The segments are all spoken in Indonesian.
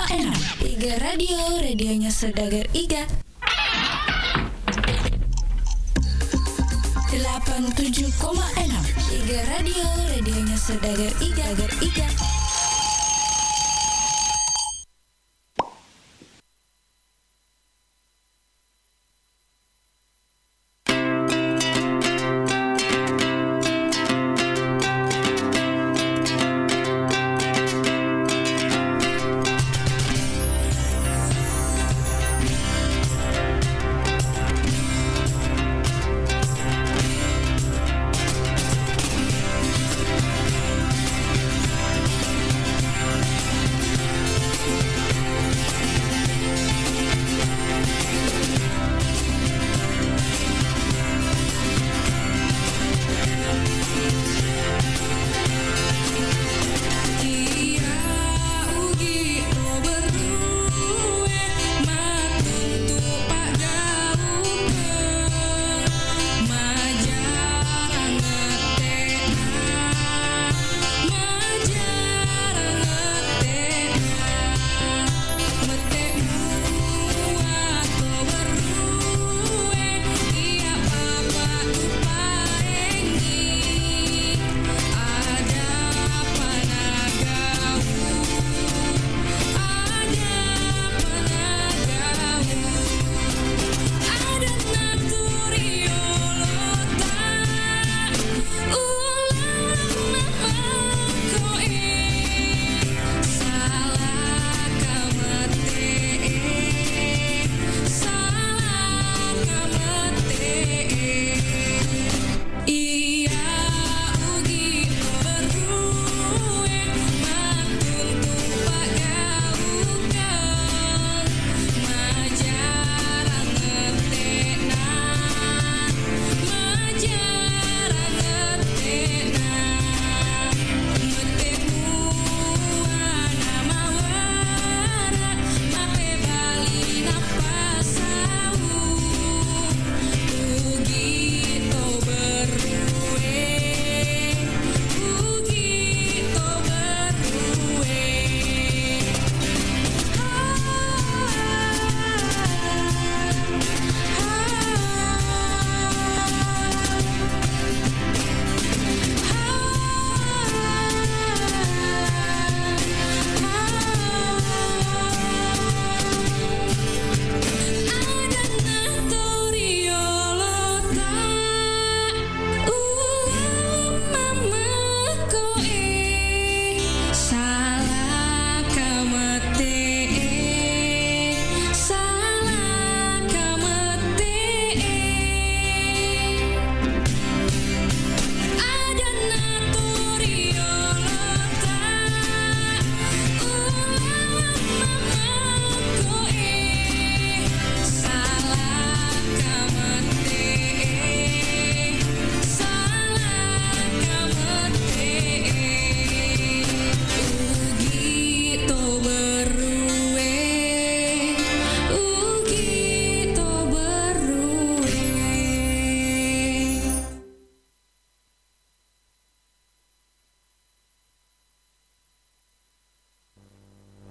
Iga Radio, radionya Saudagar Iga. 87,6 Iga Radio, radionya Saudagar Iga.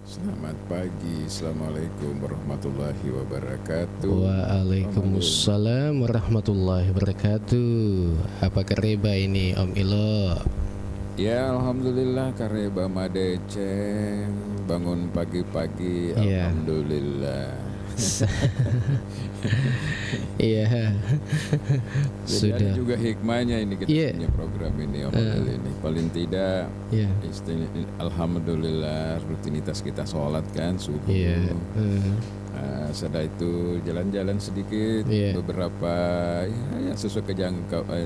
Selamat pagi, Assalamualaikum warahmatullahi wabarakatuh. Waalaikumsalam warahmatullahi wabarakatuh. Apa kareba ini Om Ilo? Ya Alhamdulillah kareba madece. Bangun pagi-pagi, Ya. Alhamdulillah. Iya. Jadi ada Sudah. juga hikmahnya ini kita Iya. punya program ini Om Adel ini. Paling tidak Ya. Alhamdulillah rutinitas kita sholat kan subuh. Iya. Setelah itu jalan-jalan sedikit, Iya. beberapa ya sesuai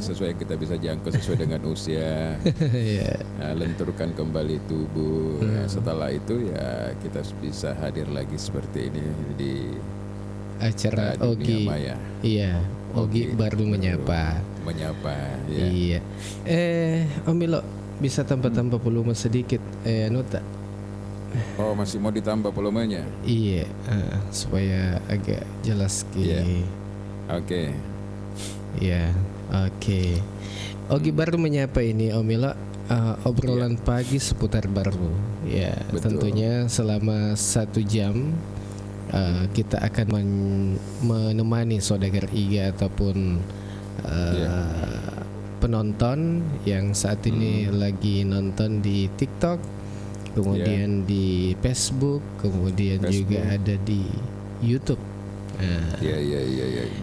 sesuai yang kita bisa jangkau sesuai dengan usia. Iya. Lenturkan kembali tubuh. Setelah itu ya kita bisa hadir lagi seperti ini di Acara dunia Ogi. maya. Iya. Ogi baru menyapa. Ya. Iya. Om Ilo bisa tambah-tambah volume sedikit. Nota. Oh, masih mau ditambah volumenya? Iya. Supaya agak jelas Iya. ki. Oke. Ya, oke. Ogi baru menyapa ini Om Ilo. obrolan pagi seputar baru. Ya, Betul. tentunya selama 1 jam kita akan menemani saudagar Iga ataupun penonton yang saat ini lagi nonton di TikTok, kemudian di Facebook, kemudian juga ada di YouTube. Iya.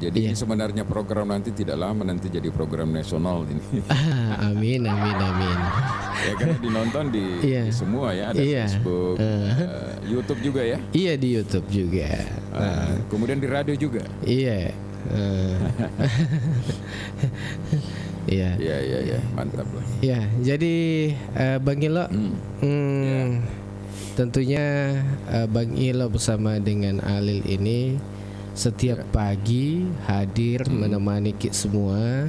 Jadi ini sebenarnya program nanti tidak lama nanti jadi program nasional ini. Amin. Ya karena dinonton di semua ya, ada Facebook, YouTube juga ya. Iya, di YouTube juga. Kemudian di radio juga. Iya. Iya, mantap lah. Ya, jadi Bang Ilo, tentunya Bang Ilo bersama dengan Alil ini setiap pagi hadir menemani kita semua,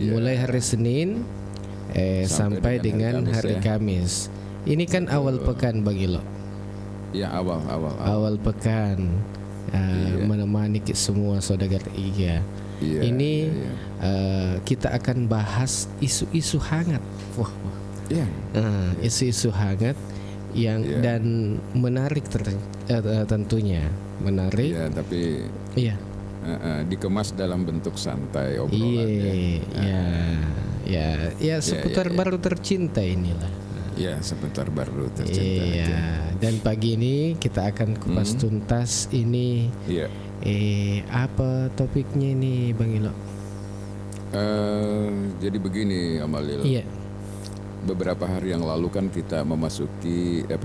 mulai hari Senin sampai dengan hari Kamis. Ini kan awal pekan Bang Ilo. Ya, awal pekan menemani kita semua saudagar Iga. Ini kita akan bahas isu-isu hangat. Isu-isu hangat yang dan menarik tentunya menarik. Iya, tapi dikemas dalam bentuk santai obrolannya. Iya, seputar baru tercinta inilah. Ya, seputar baru tercinta. Iya, dan pagi ini kita akan kupas tuntas ini. Iya. Apa topiknya ini Bang Ilo? Jadi begini Amalil. Iya. Beberapa hari yang lalu kan kita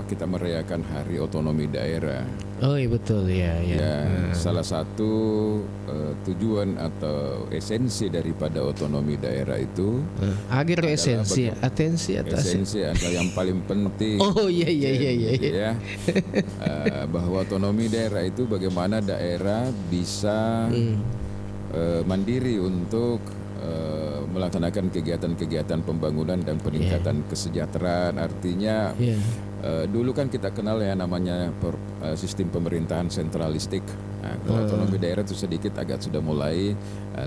kita merayakan Hari Otonomi Daerah. Oh iya betul ya. Salah satu tujuan atau esensi daripada otonomi daerah itu agar esensi adalah yang paling penting. Oh iya. Bahwa otonomi daerah itu bagaimana daerah bisa mandiri untuk melaksanakan kegiatan-kegiatan pembangunan dan peningkatan kesejahteraan. Artinya dulu kan kita kenal ya namanya sistem pemerintahan sentralistik. Kalau otonomi daerah itu sedikit agak sudah mulai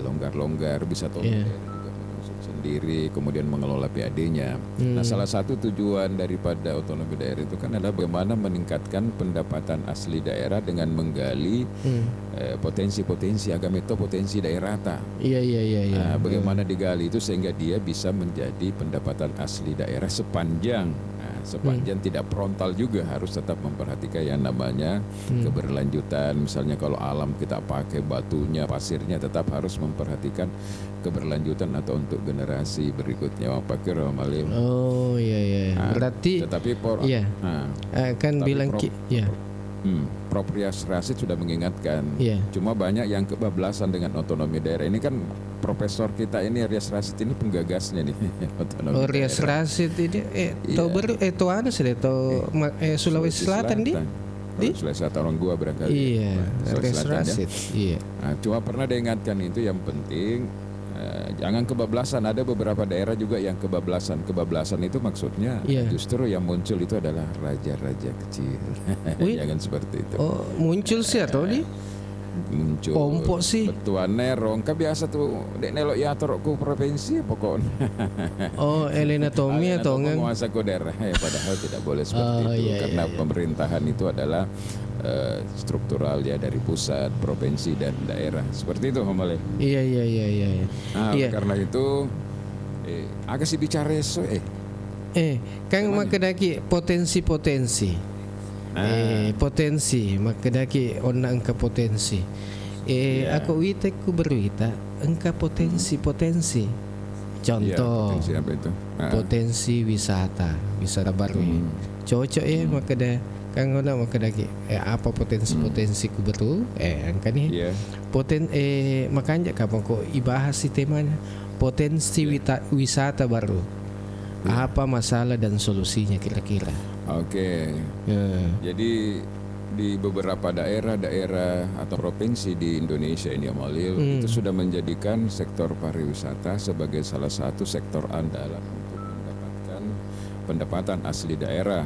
longgar-longgar, bisa daerah juga mengusut sendiri, kemudian mengelola PAD-nya. Nah, salah satu tujuan daripada otonomi daerah itu kan adalah bagaimana meningkatkan pendapatan asli daerah dengan menggali potensi-potensi agama itu potensi daerah. Iya. Bagaimana digali itu sehingga dia bisa menjadi pendapatan asli daerah sepanjang tidak frontal juga, harus tetap memperhatikan yang namanya keberlanjutan. Misalnya kalau alam kita pakai batunya, pasirnya, tetap harus memperhatikan keberlanjutan atau untuk generasi berikutnya. Pakir Malim. Oh iya. Berarti tetapi kan bilang Prof. Rias Rasid sudah mengingatkan. Cuma banyak yang kebablasan dengan otonomi daerah. Ini kan profesor kita ini Rias Rasid ini penggagasnya nih otonomi daerah. Rias Rasid ini Sulawesi Selatan di Sulawesi Selatan, orang gua barangkali. Iya, Rias Rasid. Iya. Cuma pernah diingatkan itu yang penting jangan kebablasan. Ada beberapa daerah juga yang kebablasan. Kebablasan itu maksudnya justru yang muncul itu adalah raja-raja kecil. Jangan seperti itu. Oh, muncul sih atau di? Muncul. Ompok sih. Betuan nerong. Kan biasa tuh dek nelok ya torokku provinsi pokoknya. Oh, Elena Tommy atau enggak? Penguasa ku daerah. Padahal tidak boleh seperti itu karena pemerintahan itu adalah struktural ya dari pusat, provinsi dan daerah. Seperti itu Homale. Iya. Karena itu agak sih bicara eso kan makedaki potensi. Potensi makedaki onna engka potensi. Aku witek ku berwita engka potensi. Contoh. Potensi apa itu? Potensi wisata baru. Cocok makeda kang ona makedaki apa potensi ku betul angka nih. Makanya kamu kok ibahas si temanya potensi wisata baru. Apa masalah dan solusinya kira-kira? Oke. Jadi di beberapa daerah atau provinsi di Indonesia ini Amalil itu sudah menjadikan sektor pariwisata sebagai salah satu sektor andalan untuk mendapatkan pendapatan asli daerah.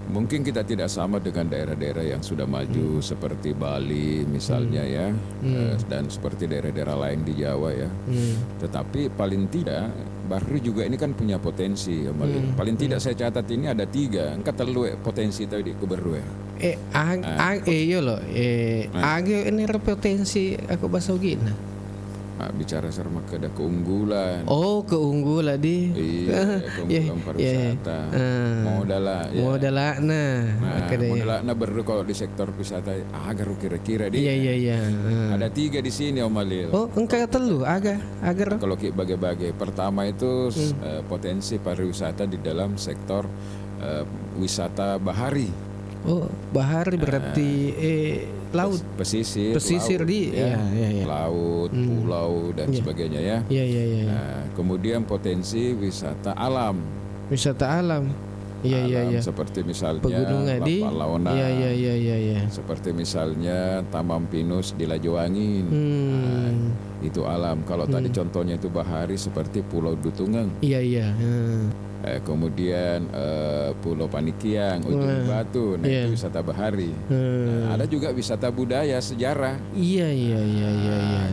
Mungkin kita tidak sama dengan daerah-daerah yang sudah maju seperti Bali misalnya dan seperti daerah-daerah lain di Jawa ya. Tetapi paling tidak Baru juga ini kan punya potensi, paling tidak saya catat ini ada 3. Engkau terlalu potensi tadi ke Baru ya. Yo loh, age ini potensi aku bahasa gini. Bicara sama ada keunggulan. Oh, keunggulan di. Iya, keunggulan pariwisata. Modalakna. Modalakna baru kalau di sektor wisata agar kira-kira dia. Iya. Ada 3 di sini Om Alil. Oh, engkau telu agar. Kalau bagai-bagai. Pertama itu potensi pariwisata di dalam sektor wisata bahari. Oh, bahari berarti laut. Pesisir laut, di ya. Laut, pulau dan sebagainya ya. Iya. Nah, kemudian potensi wisata alam. Wisata alam. Iya. Seperti misalnya pegunungan di Launa. Iya. Seperti misalnya Taman Pinus di Lajowangin. Itu alam. Kalau tadi contohnya itu bahari seperti Pulau Dutungang. Iya. Kemudian Pulau Panikiang, Ujung Batu, itu wisata bahari. Nah, ada juga wisata budaya sejarah. Iya.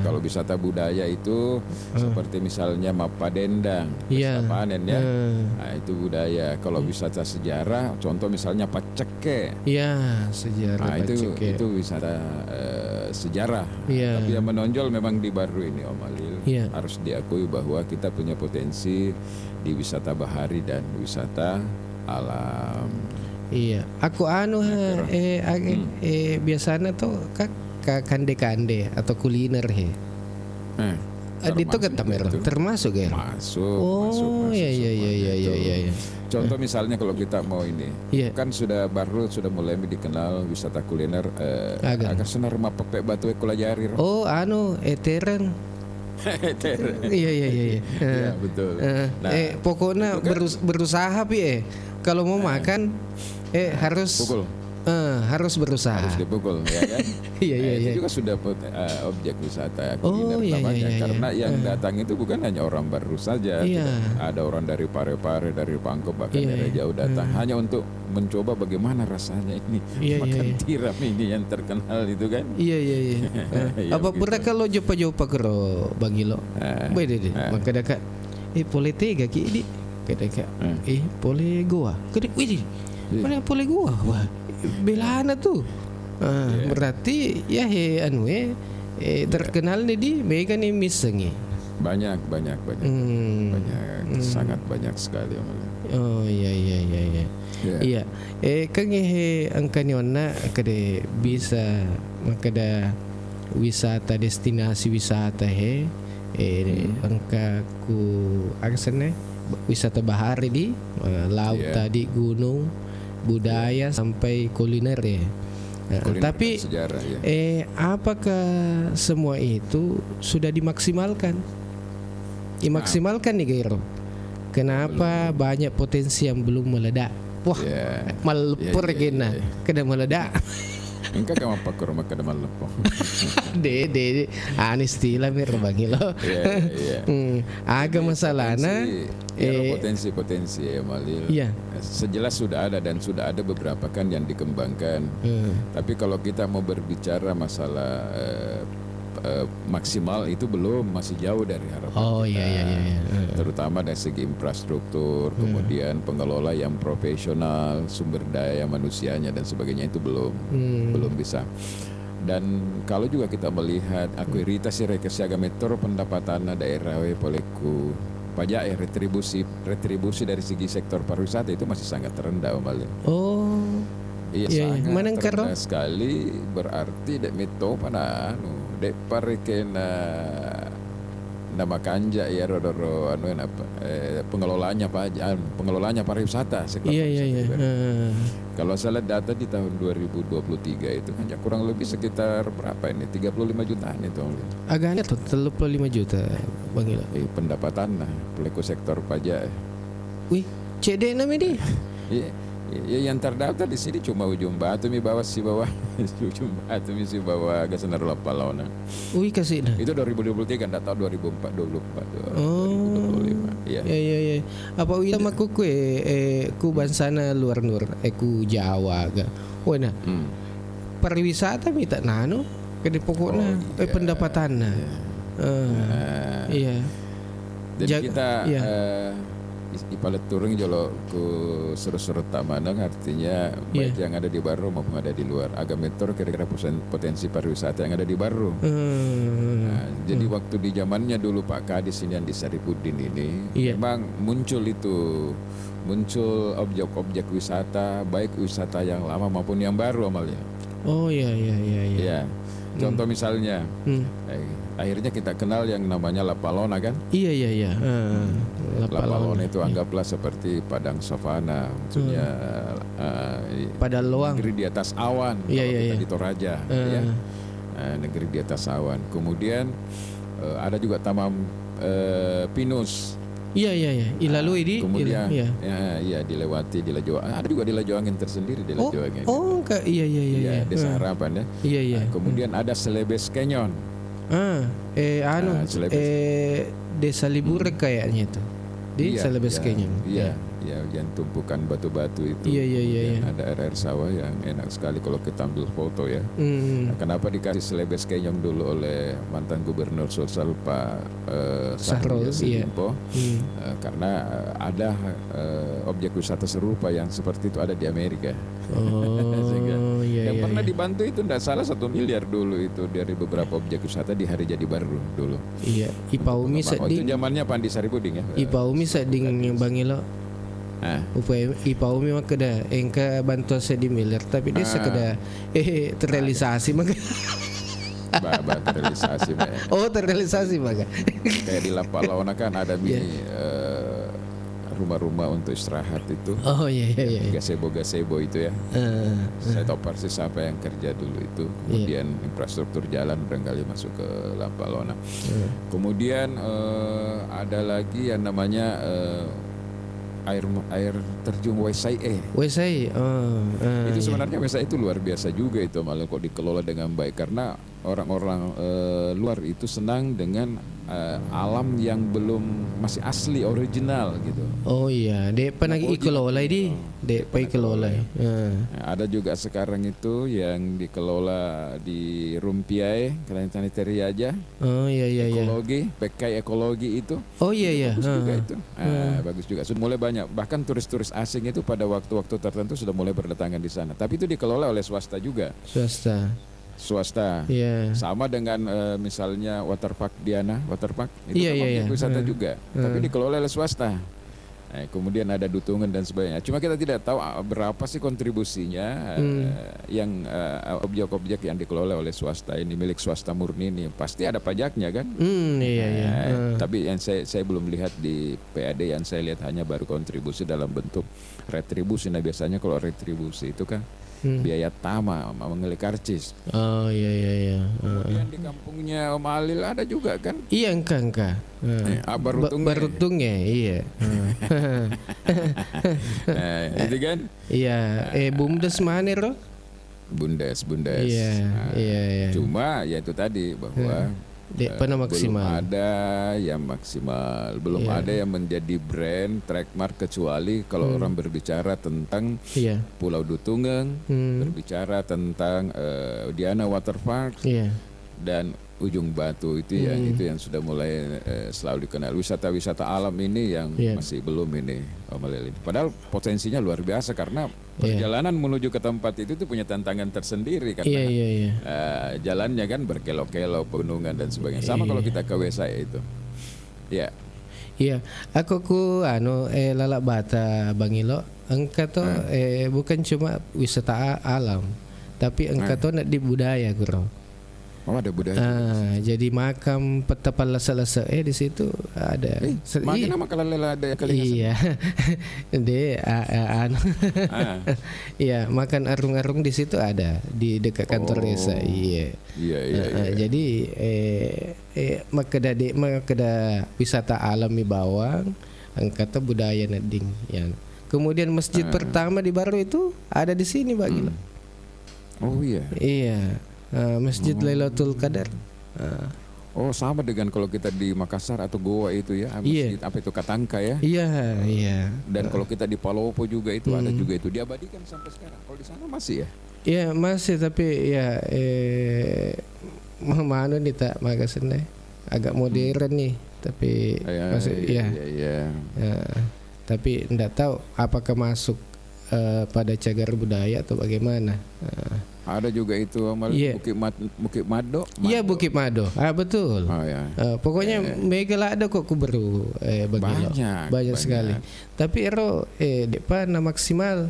Kalau wisata budaya itu seperti misalnya Mapadendang, pesta panen ya. Nah, itu budaya. Kalau wisata sejarah, contoh misalnya Paceke. Iya, sejarah. Nah, itu wisata sejarah. Iya. Tapi yang menonjol memang di Baru ini Om Alil. Iya. Harus diakui bahwa kita punya potensi di wisata bahari dan wisata alam. Iya, aku biasanya tuh kande-kande atau kuliner he. Itu kan termasuk ya. Masuk. Iya. Contoh misalnya kalau kita mau ini, kan Baru sudah mulai dikenal wisata kuliner agak senar mapepek batu ekolajari. Oh, Eteren. Iya. Iya betul. Nah, pokoknya kan berusaha kalau mau makan harus pukul. Harus berusaha. Harus dipukul ya kan. Iya. Itu juga sudah objek wisata kuliner namanya. Karena yang datang itu bukan hanya orang Baru saja. Ada orang dari Parepare, dari Pangkep bahkan dari jauh datang hanya untuk mencoba bagaimana rasanya ini makan tiram ini yang terkenal itu kan. Iya. Apa mereka lo jopa kero Bangilo. Beda deh. Maka dekat boleh tega ki ini. Kadang boleh gua. Mana boleh gua. Wah. Belana tuh. Berarti ya terkenal nih di mega nih misengi. Banyak. Sangat banyak sekali. Oh iya. Iya. Kan angkanya kade bisa makada wisata destinasi wisata angka ku aksane wisata bahari di laut tadi gunung budaya sampai kuliner ya. Tapi sejarah, apakah semua itu sudah dimaksimalkan? Dimaksimalkan nih Gairo. Kenapa banyak potensi yang belum meledak? Wah, melepur gena, kena meledak. Engkau kamu pakai rumah kedeman lepong. Dede, istilah mir Bangilo. Agak masalahnya. Potensi ya Malil. Sejelas sudah ada dan sudah ada beberapa kan yang dikembangkan. Tapi kalau kita mau berbicara masalah maksimal itu belum, masih jauh dari harapan kita. Terutama dari segi infrastruktur, kemudian pengelola yang profesional, sumber daya manusianya dan sebagainya itu belum bisa. Dan kalau juga kita melihat akuiritasi rekesiaga metro pendapatan daerah poleku pajak retribusi dari segi sektor pariwisata itu masih sangat rendah Malil. Sangat rendah sekali, berarti dek meto pada dek parekena nama kanja ya rodoro pengelolanya pariwisata sektor pariwisata. Kalau saya lihat data di tahun 2023 itu hanya kurang lebih sekitar berapa ini 35 jutaan itu. Agaknya tuh 35 juta Bang Ila. Pendapatan pelaku sektor pajak. Wih, cedek namanya Iya. Ya, yang terdaftar di sini cuma Ujung Batu mi bawah Ujung Batu mi si bawah agak senar lapalauna. Wih kasih dah. Itu 2023 enggak tahu 2024. Oh. 2025. Iya. Ya. Apa wih sama ku ku bansana luar ku Jawa ga. Wena. Pariwisata mi tak nano. Kede pokoknya pendapatanna. Iya. Jadi kita iya. ipalet turun jolo ku seru-seru tak manang, artinya baik yang ada di Barro maupun ada di luar. Agak metor kira-kira potensi pariwisata yang ada di Barro. Nah, jadi waktu di zamannya dulu Pak Kadis ini yang di Saripudin ini, memang muncul objek-objek wisata, baik wisata yang lama maupun yang baru amalnya. Oh iya. Ya. Contoh misalnya, akhirnya kita kenal yang namanya La Palona kan? Iya. La Palona itu anggaplah seperti padang savana, maksudnya padang luang. Negeri di atas awan. Kita di Toraja, ya. Negeri di atas awan. Kemudian ada juga Taman Pinus. Iya. Ilalui di. Kemudian, dilewati di Lajoang. Ada juga di Lajoangin tersendiri di Lajoangin. Iya. Desa Harapan ya. Iya. Kemudian ada Celebes Canyon. Desa Liburek kayaknya itu. Di Celebes Canyon. Iya, yang tumpukan batu-batu itu. Iya. Ada air sawah yang enak sekali kalau kita ambil foto ya. Nah, kenapa dikasih Celebes Canyon dulu oleh mantan Gubernur Sulsel Pak Sahrul Yassin Limpo? Karena ada objek wisata serupa yang seperti itu ada di Amerika. Yang pernah dibantu itu tidak salah 1 miliar dulu itu dari beberapa objek wisata di hari jadi baru dulu. Iya, Ipaumi itu zamannya Pandi Saripuding ya. Ipaumi seding Bangilo. Upaya Ipaumi mah keda engka bantuan 1 miliar tapi dia sekeda terrealisasi mah. Terrealisasi mah. Oh, terrealisasi mah. Kayak di La Palona kan ada rumah-rumah untuk istirahat itu. Oh iya. Gazebo itu ya. Saya tahu persis siapa yang kerja dulu itu. Kemudian infrastruktur jalan barangkali masuk ke La Palona. Kemudian ada lagi yang namanya air terjun Wesai. Itu sebenarnya Wesai itu luar biasa juga itu, malah kok dikelola dengan baik karena orang-orang luar itu senang dengan alam yang masih asli original gitu. Oh iya, dek pernah dikelola di, dek dikelola. Ada juga sekarang itu yang dikelola di Rumpiai, Kelantan aja. Oh iya. Ekologi, PK ekologi itu. Oh iya. Bagus juga itu. Bagus juga. Sudah mulai banyak. Bahkan turis-turis asing itu pada waktu-waktu tertentu sudah mulai berdatangan di sana. Tapi itu dikelola oleh swasta juga. Swasta. Sama dengan misalnya Waterpark Diana, Waterpark itu objek wisata juga, tapi dikelola oleh swasta. Kemudian ada Dutungan dan sebagainya. Cuma kita tidak tahu berapa sih kontribusinya yang objek-objek yang dikelola oleh swasta ini, milik swasta murni ini. Pasti ada pajaknya kan? Tapi yang saya belum lihat di PAD, yang saya lihat hanya baru kontribusi dalam bentuk retribusi. Nah biasanya kalau retribusi itu kan biaya tama mengelik karcis. Oh iya. Kemudian di kampungnya Om Alil ada juga kan? Iya engka. Barutung ya, iya. Itu kan? Iya. Bumdes mana loh? Bundes. Iya. Cuma ya itu tadi bahwa belum ada yang maksimal, belum ada yang menjadi brand trademark kecuali kalau orang berbicara tentang Pulau Dutungan, berbicara tentang Diana Waterpark dan Ujung Batu itu yang sudah mulai selalu dikenal. Wisata-wisata alam ini yang masih belum ini Melelin. Padahal potensinya luar biasa karena perjalanan menuju ke tempat itu tuh punya tantangan tersendiri karena jalannya kan berkelok-kelok, pegunungan dan sebagainya. Sama kalau kita ke Wesai itu. Iya, aku lalak bata Bangilo. Engka tuh bukan cuma wisata alam, tapi engka tuh nak di budaya kuro. Oh ada budaya. Jadi makam petapal lasa-lasa di situ ada. Makin nama kalau ada kali. Iya. Iya, makan arung-arung di situ ada di dekat kantor desa. Iya. Jadi makeda wisata alami bawang, angkata budaya nading ya. Kemudian masjid pertama di Baru itu ada di sini Pak Gila. Oh iya. Iya. Masjid Lailatul Qadar. Oh sama dengan kalau kita di Makassar atau Goa itu ya, masjid apa itu Katangka ya? Iya. Dan kalau kita di Palopo juga itu ada juga itu, diabadikan sampai sekarang. Kalau di sana masih ya? Iya masih, tapi mana nih tak Makassar agak modern nih. Tapi masih ya. Tapi enggak tahu apakah masuk pada cagar budaya atau bagaimana. Ada juga itu Bukit Mado. Iya, Bukit Mado. Betul. Pokoknya mega lah ada kok kuberu banyak sekali. Tapi depan maksimal.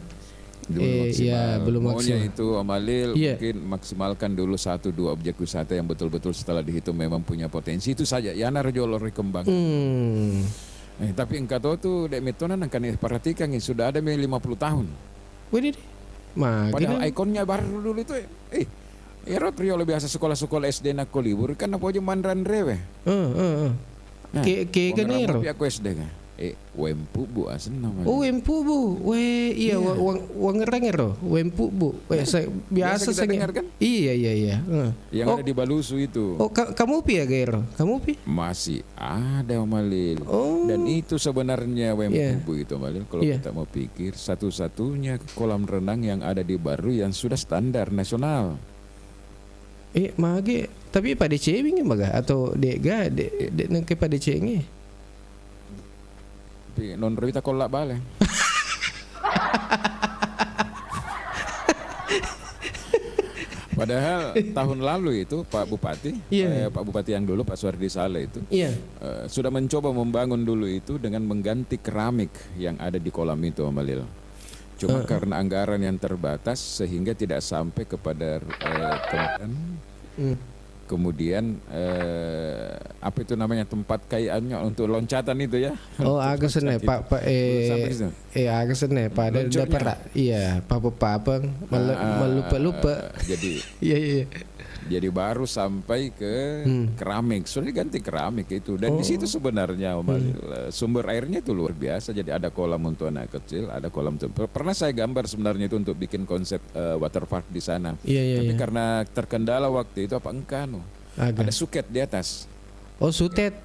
Belum maksimal. Maunya itu Amalil mungkin maksimalkan dulu 1-2 objek wisata yang betul-betul setelah dihitung memang punya potensi itu saja. Yana Rejolor kembang. Tapi engkau tahu tuh dek metonan akan perhatikan sudah ada 50 tahun. Widih. Padahal ikonnya baru dulu itu Rio lebih biasa sekolah-sekolah SD nak libur kan apa aja mandran rewe. Kan Ero. Tapi aku SD kan. Wempu bu asen namanya. Oh Wempu bu, iya wang ngereng Wempu bu, biasa saya dengar kan? Iya. Yang ada di Balusu itu. Oh kamu pi ya Gero? Kamu pi? Masih ada Malil. Dan itu sebenarnya Wempu bu itu Malil. Kalau kita mau pikir satu-satunya kolam renang yang ada di Baru yang sudah standar nasional. Mage, tapi pada cewing maga atau dega nengke pada cewing. Tapi non Rita kolak balik. Padahal tahun lalu itu Pak Bupati, Pak Bupati yang dulu Pak Suwardi Saleh itu sudah mencoba membangun dulu itu dengan mengganti keramik yang ada di kolam itu Amalil. Cuma karena anggaran yang terbatas sehingga tidak sampai kepada kemudian apa itu namanya tempat kayaknya untuk loncatan itu ya. Agak seneng Pak agak seneng Pak ada perak. Iya, Pak melupa. Jadi iya. Jadi baru sampai ke keramik, sudah diganti keramik itu. Dan di situ sebenarnya sumber airnya itu luar biasa. Jadi ada kolam untuk anak kecil, ada kolam untuk. Pernah saya gambar sebenarnya itu untuk bikin konsep waterpark di sana. Tapi karena terkendala waktu itu ada suket di atas. Oh sutet,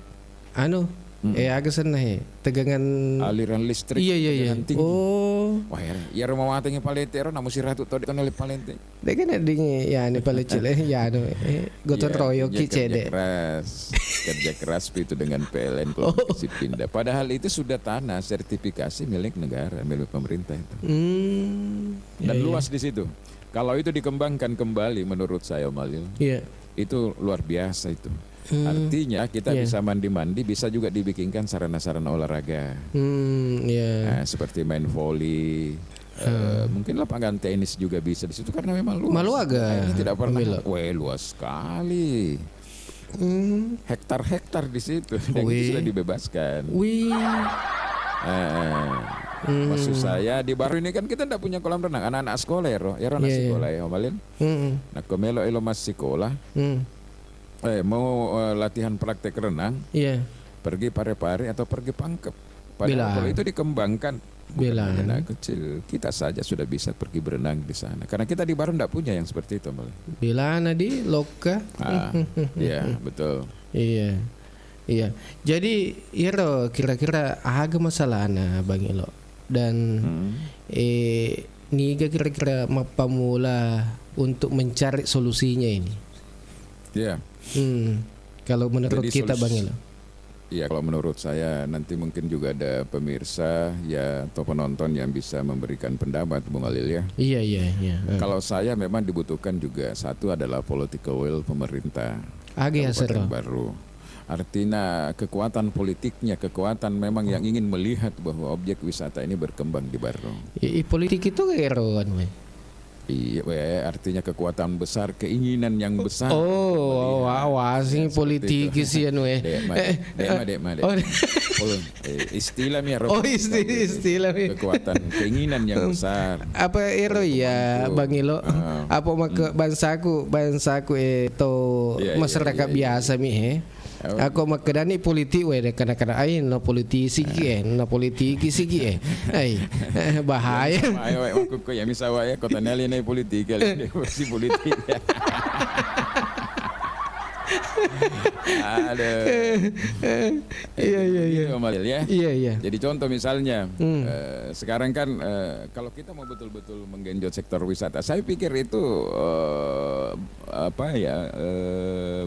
agak seneng tegangan aliran listrik. Iya. Tinggi. Wah ya rumah matanya palete namun si ratu tadi kan oleh palete. Dek kan ading ya ini palete goton royok cede. Kerja keras itu dengan PLN kalau si pindah. Padahal itu sudah tanah sertifikasi milik negara, milik pemerintah itu. Dan luas di situ. Kalau itu dikembangkan kembali menurut saya Malil. Itu luar biasa itu. Artinya kita bisa mandi-mandi, bisa juga dibikinkan sarana-sarana olahraga. Seperti main volley, mungkin lapangan tenis juga bisa di situ karena memang luas. Maluaga. Tidak pernah. Luas sekali. Hektar-hektar di situ dan itu sudah dibebaskan. Maksud saya di Baru ini kan kita tidak punya kolam renang. Anak-anak sekolah anak sekolah ya Omalin. Nak kemelo elo masih sekolah. Mau latihan praktek renang, pergi Pare-Pare atau pergi Pangkep. Padahal kalau itu dikembangkan, anak kecil kita saja sudah bisa pergi berenang di sana. Karena kita di Baru tidak punya yang seperti itu, Mal. Bilana di Loka. Iya betul. Iya. Jadi kira-kira agak masalah Bang Elo dan niga kira-kira pamula untuk mencari solusinya ini. Kalau menurut jadi kita Bang Elo. Iya, kalau menurut saya nanti mungkin juga ada pemirsa atau penonton yang bisa memberikan pendapat Bung Alil ya. Iya. Kalau saya memang dibutuhkan juga satu adalah political will pemerintah. Kabupaten Baru. Artinya kekuatan politiknya, kekuatan memang yang ingin melihat bahwa objek wisata ini berkembang di Baru. Politik itu keeroan, Iya, artinya kekuatan besar, keinginan yang besar. Sing politik sih istilah istilah kekuatan keinginan yang besar. Apa Bang Ilo? Apa bangsaku itu masyarakat biasa Aku makadani politik kadang-kadang no politisi bahaya. Aku yang misalnya kota nali na politik si politik. Ada. Iya. Jadi contoh misalnya sekarang kan kalau kita mau betul-betul menggenjot sektor wisata, saya pikir itu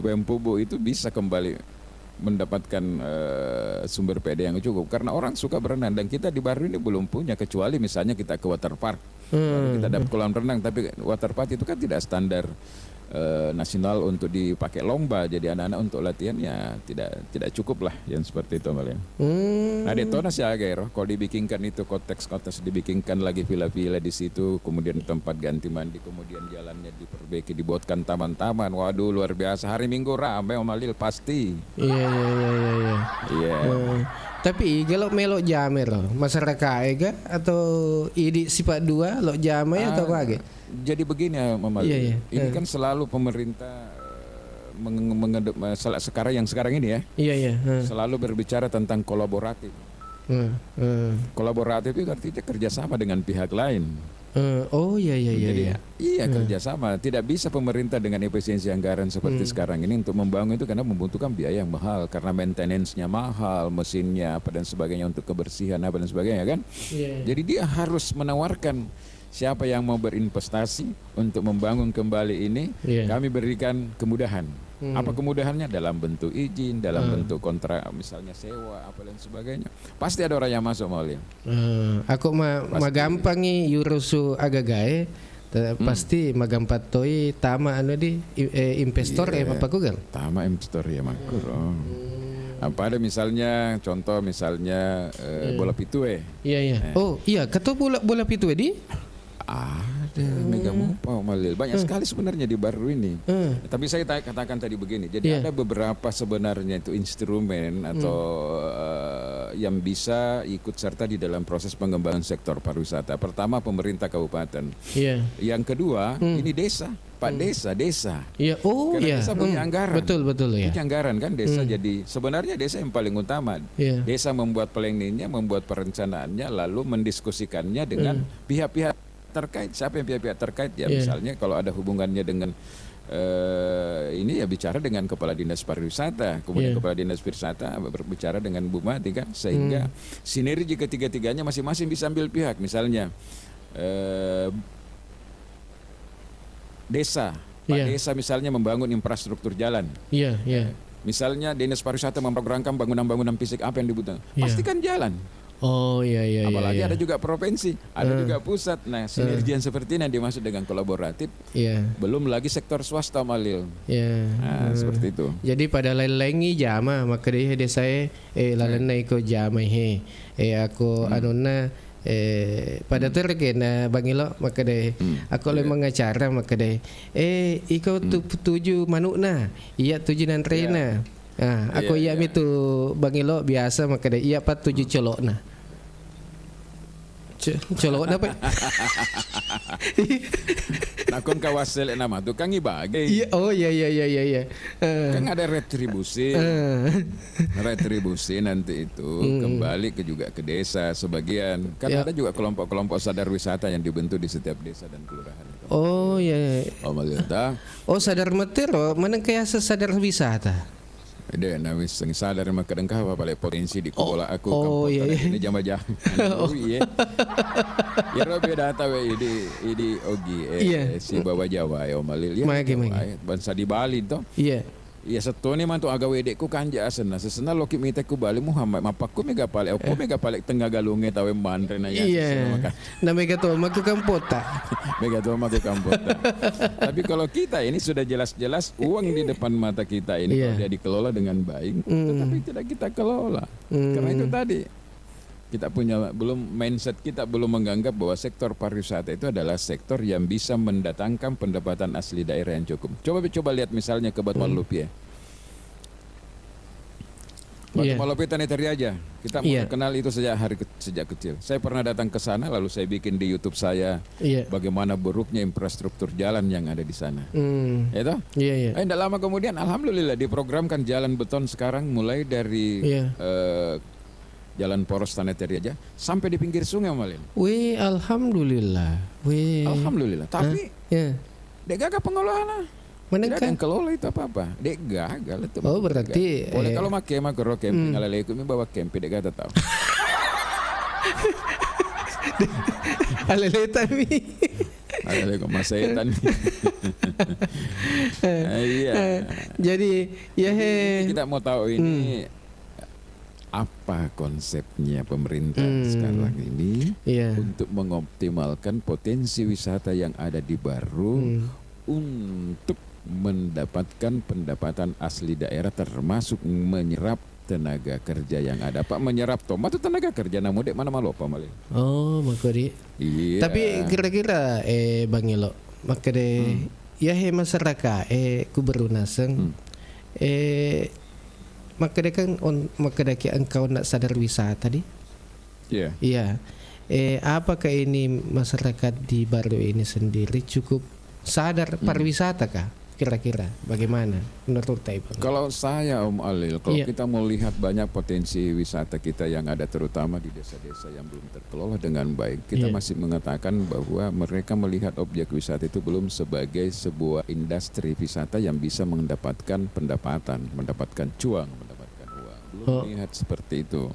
Wempubo itu bisa kembali mendapatkan sumber PD yang cukup karena orang suka berenang dan kita di Baru ini belum punya kecuali misalnya kita ke water park. Baru kita dapat kolam renang tapi water park itu kan tidak standar nasional untuk dipakai lomba jadi anak-anak untuk latihan ya tidak cukup lah yang seperti itu Malian. Nah di Tonas ya Gairo kalau dibikinkan itu konteks dibikinkan lagi villa-villa di situ kemudian tempat ganti mandi kemudian jalannya diperbaiki dibuatkan taman-taman waduh luar biasa hari Minggu ramai Malil pasti. Iya. Tapi kalau melok jame loh masyarakat ega atau idi sifat dua lo jame atau apa? Jadi begini ya Mama. Ini kan selalu pemerintah sekarang ini ya. Selalu berbicara tentang kolaboratif. Kolaboratif itu artinya kerjasama dengan pihak lain. Jadi, kerjasama. Tidak bisa pemerintah dengan efisiensi anggaran seperti sekarang ini untuk membangun itu karena membutuhkan biaya yang mahal karena maintenance-nya mahal, mesinnya apa dan sebagainya untuk kebersihan apa dan sebagainya kan. Jadi dia harus menawarkan siapa yang mau berinvestasi untuk membangun kembali ini, kami berikan kemudahan. Apa kemudahannya? Dalam bentuk izin, dalam bentuk kontrak, misalnya sewa, apa dan sebagainya. Pasti ada orang yang masuk Maulin. Aku gampang nih yurusu agagae, pasti magampat toi tama di investor apa kugal? Tama investor ya makur. Apa ada misalnya contoh misalnya bola pitu kata bola pitu di? Ada mega mupau Malil banyak sekali sebenarnya di Baru ini. Tapi saya katakan tadi begini. Jadi ada beberapa sebenarnya itu instrumen atau yang bisa ikut serta di dalam proses pengembangan sektor pariwisata. Pertama pemerintah kabupaten. Yang kedua ini desa. Pak desa. Desa punya anggaran. Betul ya. Punya anggaran kan desa jadi sebenarnya desa yang paling utama. Desa membuat planningnya, membuat perencanaannya, lalu mendiskusikannya dengan pihak-pihak terkait. Siapa yang pihak-pihak terkait ya misalnya kalau ada hubungannya dengan ini ya bicara dengan kepala dinas pariwisata, kemudian kepala dinas pariwisata berbicara dengan bupati kan sehingga sinergi ketiga-tiganya masing-masing bisa ambil pihak misalnya desa, Pak desa misalnya membangun infrastruktur jalan. Misalnya dinas pariwisata memprogramkan bangunan-bangunan fisik apa yang dibutuhkan. Pastikan jalan. Apalagi ada juga provinsi, ada juga pusat. Nah, sinergi yang seperti ini yang dimaksud dengan kolaboratif. Belum lagi sektor swasta Malil. Nah, seperti itu. Jadi pada lain-lainnya jama maka dia saya lalenai ko jama aku anuna pada terkena bangilo maka deh aku oleh mengacara maka deh iko tuju manukna iya tuju nantrena aku iya itu bangilo biasa maka deh iya pat tuju colokna colok apa? Nakon kawasel nama tuh kang ibage. Iya. Kan ada retribusi. Retribusi nanti itu kembali juga ke desa sebagian. Kan ada juga kelompok-kelompok sadar wisata yang dibentuk di setiap desa dan kelurahan itu. Sadar meter mana kayak sadar wisata. Ada nawis sing sadar mah kadang apa balik potensi di kuala aku ini jam-jam. Ya robe data we di Ogi si Bawa Jawa ya Malil ya. Bangsa di Bali toh. Iya setone man to aga wedekku kanja asena sesena loki miteku Bali Muhammad mapakku mega pale aku mega pale tengah galunge tawe mantre na ya. Na mega to maku kampota. Mega to maku kampota. Tapi kalau kita ini sudah jelas-jelas uang di depan mata kita ini kalau dia dikelola dengan baik tetapi tidak kita kelola. Karena itu tadi kita punya mindset kita belum menganggap bahwa sektor pariwisata itu adalah sektor yang bisa mendatangkan pendapatan asli daerah yang cukup. Coba lihat misalnya ke Batu Malupi ya. Batu Malupi Taneteri aja. Kita kenal itu sejak kecil. Saya pernah datang ke sana lalu saya bikin di YouTube saya bagaimana buruknya infrastruktur jalan yang ada di sana. Itu? Tidak lama kemudian alhamdulillah diprogramkan jalan beton sekarang mulai dari Jalan Poros Taneteri aja sampai di pinggir sungai Malin. Alhamdulillah. Alhamdulillah. Tapi dek gagal pengelolaan. Tidak ada yang kelola itu apa-apa. Dek gagal itu. Berarti boleh kalau make makro camping ala leku mi bawa camping dek gak tahu. Aleletan mi. Alele kok masetan. Iya. Jadi ya Kita mau tahu ini apa konsepnya pemerintah sekarang ini Iya. untuk mengoptimalkan potensi wisata yang ada di Baru untuk mendapatkan pendapatan asli daerah, termasuk menyerap tenaga kerja yang ada. Pak menyerap tomat itu tenaga kerja, namun dek mana malu apa malih. Oh, makanya. Iya. Tapi kira-kira Bang Elo, makanya ya masyarakat kuberunaseng makanya kan makanya engkau nak sadar wisata di. Iya. Iya. Apakah ini masyarakat di Baru ini sendiri cukup sadar pariwisata kah? Kira-kira bagaimana menurut Bang? Kalau saya Om Alil, kalau Iya. kita melihat banyak potensi wisata kita yang ada terutama di desa-desa yang belum terkelola dengan baik, kita Iya. masih mengatakan bahwa mereka melihat objek wisata itu belum sebagai sebuah industri wisata yang bisa mendapatkan pendapatan, mendapatkan cuan, mendapatkan uang. Belum melihat seperti itu.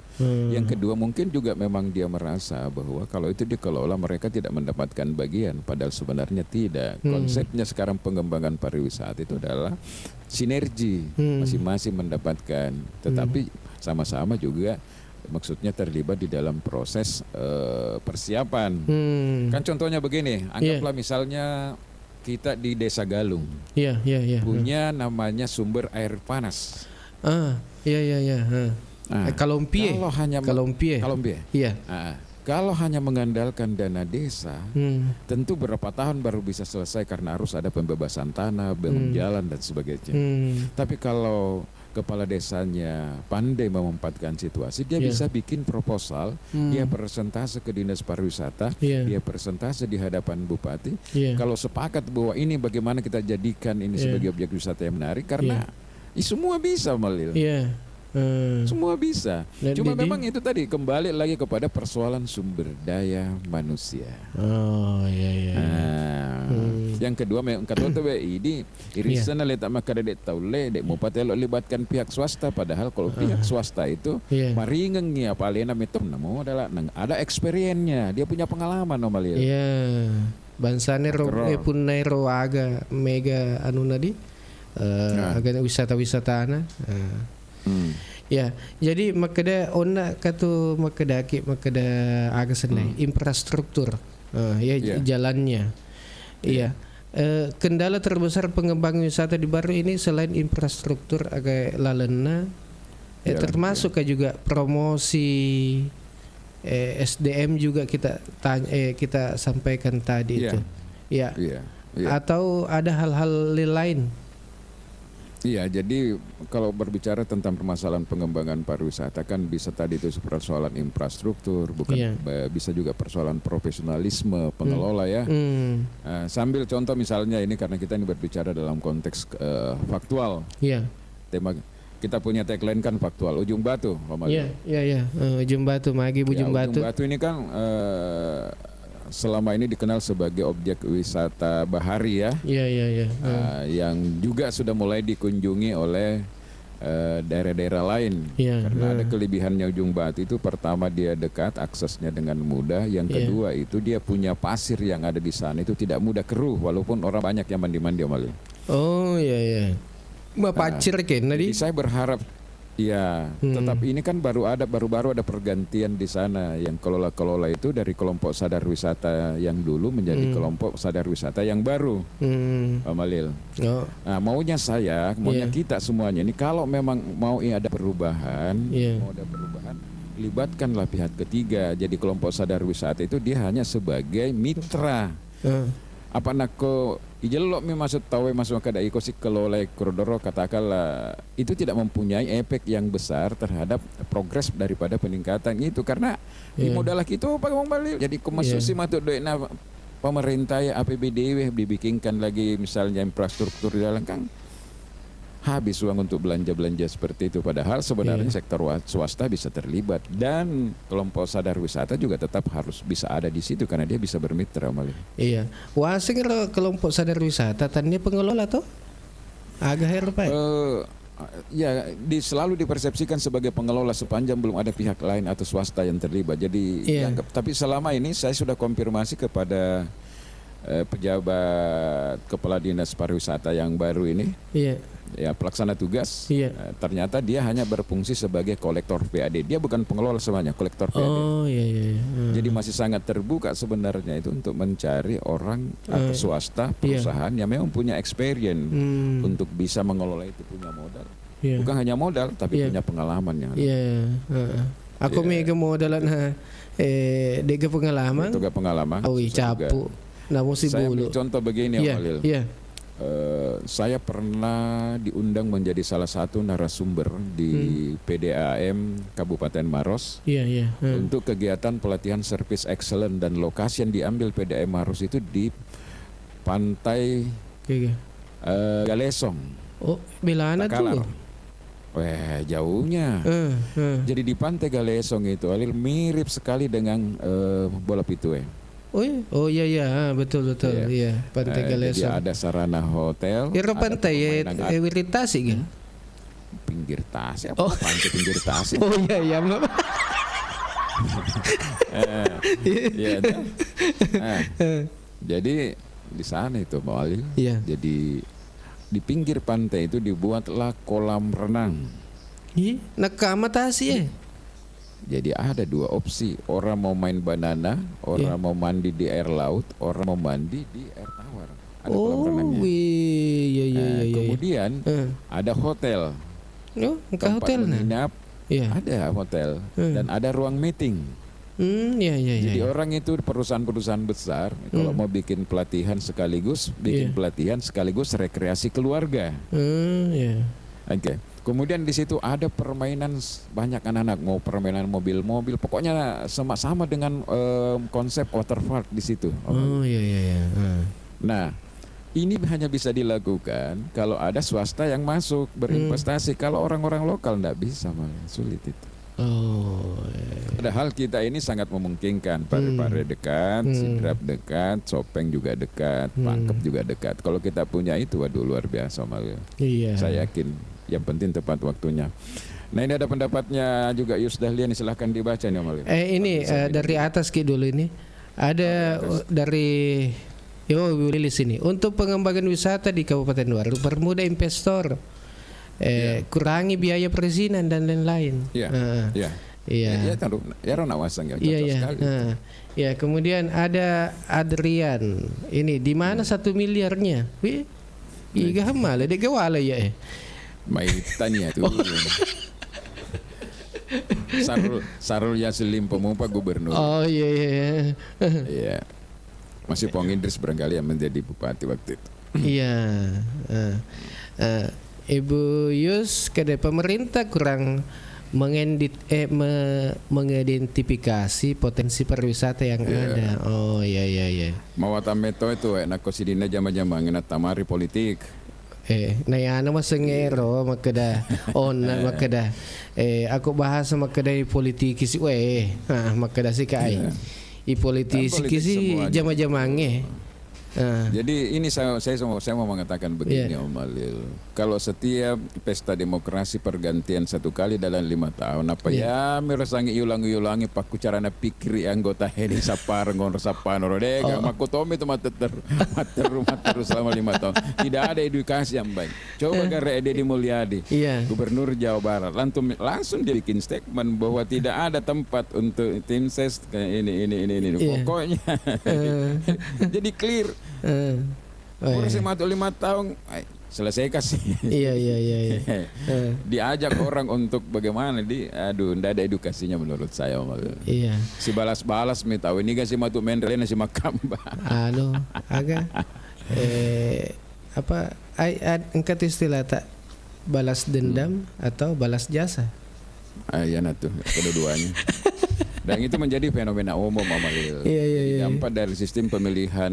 Yang kedua mungkin juga memang dia merasa bahwa kalau itu dikelola mereka tidak mendapatkan bagian, padahal sebenarnya tidak. Konsepnya sekarang pengembangan pariwisata itu adalah sinergi, masing-masing mendapatkan, tetapi sama-sama juga maksudnya terlibat di dalam proses persiapan. Kan contohnya begini, anggaplah misalnya kita di Desa Galung Iya. punya namanya sumber air panas. Iya. Kalompie. Kalau hanya Kalompie. Iya. Kalau hanya mengandalkan dana desa, tentu berapa tahun baru bisa selesai karena harus ada pembebasan tanah, bangun jalan dan sebagainya. Tapi kalau kepala desanya pandai memanfaatkan situasi, dia bisa bikin proposal, dia presentase ke dinas pariwisata, dia presentase di hadapan bupati. Kalau sepakat bahwa ini bagaimana kita jadikan ini sebagai objek wisata yang menarik, karena semua bisa Malil. Semua bisa. Cuma memang itu tadi kembali lagi kepada persoalan sumber daya manusia. Oh iya. Yang kedua memang kata ini irisan letak makada dek taule dek mau patelo libatkan pihak swasta, padahal kalau pihak swasta itu maringeng ya palena metom namo adalah ada experience-nya, dia punya pengalaman Malil. Iya. Bansane pun nairo aga mega anu nadi agak wisata-wisata ya, jadi makada ona katu makada agak senai infrastruktur jalannya. Iya. Kendala terbesar pengembang wisata di Baru ini selain infrastruktur agak lalena, termasuk juga promosi SDM juga kita sampaikan tadi itu. Ya. Atau ada hal-hal lain. Iya, jadi kalau berbicara tentang permasalahan pengembangan pariwisata kan bisa tadi itu persoalan infrastruktur, bukan bisa juga persoalan profesionalisme pengelola ya. Sambil contoh misalnya ini karena kita ini berbicara dalam konteks faktual. Iya. Tema kita punya tagline kan faktual, ujung batu. Iya. Ujung batu, Magi ujung batu. Ujung batu ini kan selama ini dikenal sebagai objek wisata bahari ya. Iya. Yang juga sudah mulai dikunjungi oleh daerah-daerah lain. Karena ada kelebihannya Ujung Batu itu, pertama dia dekat, aksesnya dengan mudah. Yang kedua itu dia punya pasir yang ada di sana itu tidak mudah keruh, walaupun orang banyak yang mandi-mandi Malil. Oh iya. Bapak pacir kan tadi. Saya berharap tetapi ini kan baru ada pergantian di sana, yang kelola itu dari kelompok sadar wisata yang dulu menjadi kelompok sadar wisata yang baru, Pak Malil. Nah, maunya kita semuanya ini kalau memang mau ada perubahan, libatkanlah pihak ketiga. Jadi kelompok sadar wisata itu dia hanya sebagai mitra. Apa nako ijelok mi masuk tahu masuk kada ikosi kelola koridoro katakanlah itu tidak mempunyai efek yang besar terhadap progres daripada peningkatan itu, karena di modal itu Pak Bali jadi komasusi matuk doina pemerintah ya APBD dibikinkan lagi misalnya infrastruktur di dalam kan habis uang untuk belanja seperti itu, padahal sebenarnya sektor swasta bisa terlibat dan kelompok sadar wisata juga tetap harus bisa ada di situ karena dia bisa bermitra Malih. Iya. Wah, kelompok sadar wisata tadinya pengelola tuh agak herpa. Selalu dipersepsikan sebagai pengelola sepanjang belum ada pihak lain atau swasta yang terlibat. Jadi tapi selama ini saya sudah konfirmasi kepada pejabat kepala dinas pariwisata yang baru ini, Iya. ya pelaksana tugas, Iya. ternyata dia hanya berfungsi sebagai kolektor PAD. Dia bukan pengelola semuanya, kolektor PAD. Oh iya iya. Iya. Jadi masih sangat terbuka sebenarnya itu untuk mencari orang atau swasta perusahaan yang memang punya experience untuk bisa mengelola itu, punya modal. Iya. Bukan hanya modal tapi Iya. punya pengalaman yang ada. Iya. Aku mega modalan dega pengalaman. Itu gak pengalaman. Awi susah juga. capu. Namun si Saya ambil bulu. contoh begini Iya. Om Alil. Iya. Saya pernah diundang menjadi salah satu narasumber di PDAM Kabupaten Maros Iya iya. untuk kegiatan pelatihan service excellent, dan lokasi yang diambil PDAM Maros itu di pantai Oke. Galesong, Oh, Milana Takalar. tuh. Wah, jauhnya. Jadi di pantai Galesong itu Alil mirip sekali dengan bola pitue. Oh iya iya, betul betul. Iya, Pantai Jadi Galesong. ada sarana hotel. Kira ada pantai permainan Wiritasi kan? pinggir tasik. Apa pantai pinggir tasik? Oh iya iya. Iya. Jadi di sana itu Pak Alil. Iya. Jadi di pinggir pantai itu dibuatlah kolam renang. Ih, nakamatasi ya. Jadi ada dua opsi, orang mau main banana, orang mau mandi di air laut, orang mau mandi di air tawar. Ada kolam renangnya. Iya iya Nah, iya. kemudian ada hotel, Oh, ke tempat hotel nah. menginap, Iya. ada hotel, dan ada ruang meeting. Iya iya iya. Jadi orang itu perusahaan-perusahaan besar kalau mau bikin pelatihan sekaligus bikin pelatihan sekaligus rekreasi keluarga. Iya. Oke. Kemudian di situ ada permainan banyak anak-anak, mau permainan mobil-mobil, pokoknya sama dengan konsep water park di situ. Oh iya iya iya. Nah, ini hanya bisa dilakukan kalau ada swasta yang masuk berinvestasi. Kalau orang-orang lokal nggak bisa, malah sulit itu. Oh. Padahal kita ini sangat memungkinkan, Pare-Pare dekat, Sidrap dekat, Sopeng juga dekat, Pangkep juga dekat. Kalau kita punya itu, waduh luar biasa malah. Iya. Saya yakin. Yang penting tepat waktunya. Nah ini ada pendapatnya juga Yus Dahlian, silahkan dibaca nih Om Alil. Ini dari atas Ki dulu ini. Ada dari Wilis ini. Untuk pengembangan wisata di Kabupaten Waru, permudah investor. Kurangi biaya perizinan dan lain-lain. Iya. Iya. Iya. Ya taruh ya Rona Wasang ya. Iya Cocok iya. sekali. Ya, kemudian ada Adrian. Ini di mana 1 miliarnya? Wih. Iga malah dek wala ya. Maitanya tuh. Sarul Yaslim Pemupa Gubernur. Oh iya iya. Iya. Masih Pong Idris barangkali yang menjadi bupati waktu itu. Iya. Ibu Yus, kada pemerintah kurang mengidentifikasi potensi pariwisata yang ada. Oh iya iya iya. Mawata meto itu enak kosidina jama-jama ngena tamari politik. Nah ano masengero makada ona makada aku bahasa makada politiki si makada si kai i politisi si jama-jamange. Jadi ini saya mau mengatakan begini Om Alil. Kalau setiap pesta demokrasi pergantian 1 kali dalam 5 tahun apa ya merasangi ulangi paku carana pikir anggota hedi sapar ngon sapano dega makutomi itu mater selama 5 tahun. Tidak ada edukasi yang baik. Coba gara Edi Mulyadi, Gubernur Jawa Barat, langsung dia bikin statement bahwa tidak ada tempat untuk tim ses ini. Pokoknya jadi clear. Urus 5 tahun selesai kasih. Iya. Diajak orang untuk bagaimana ndak ada edukasinya menurut saya Om. Iya. Si balas mi tahu ini kan si matu menrena si makamba. Agak angkat istilah tak balas dendam atau balas jasa. Ya tuh kedua-duanya. Dan itu menjadi fenomena umum Amalil. Iya. Dampak dari sistem pemilihan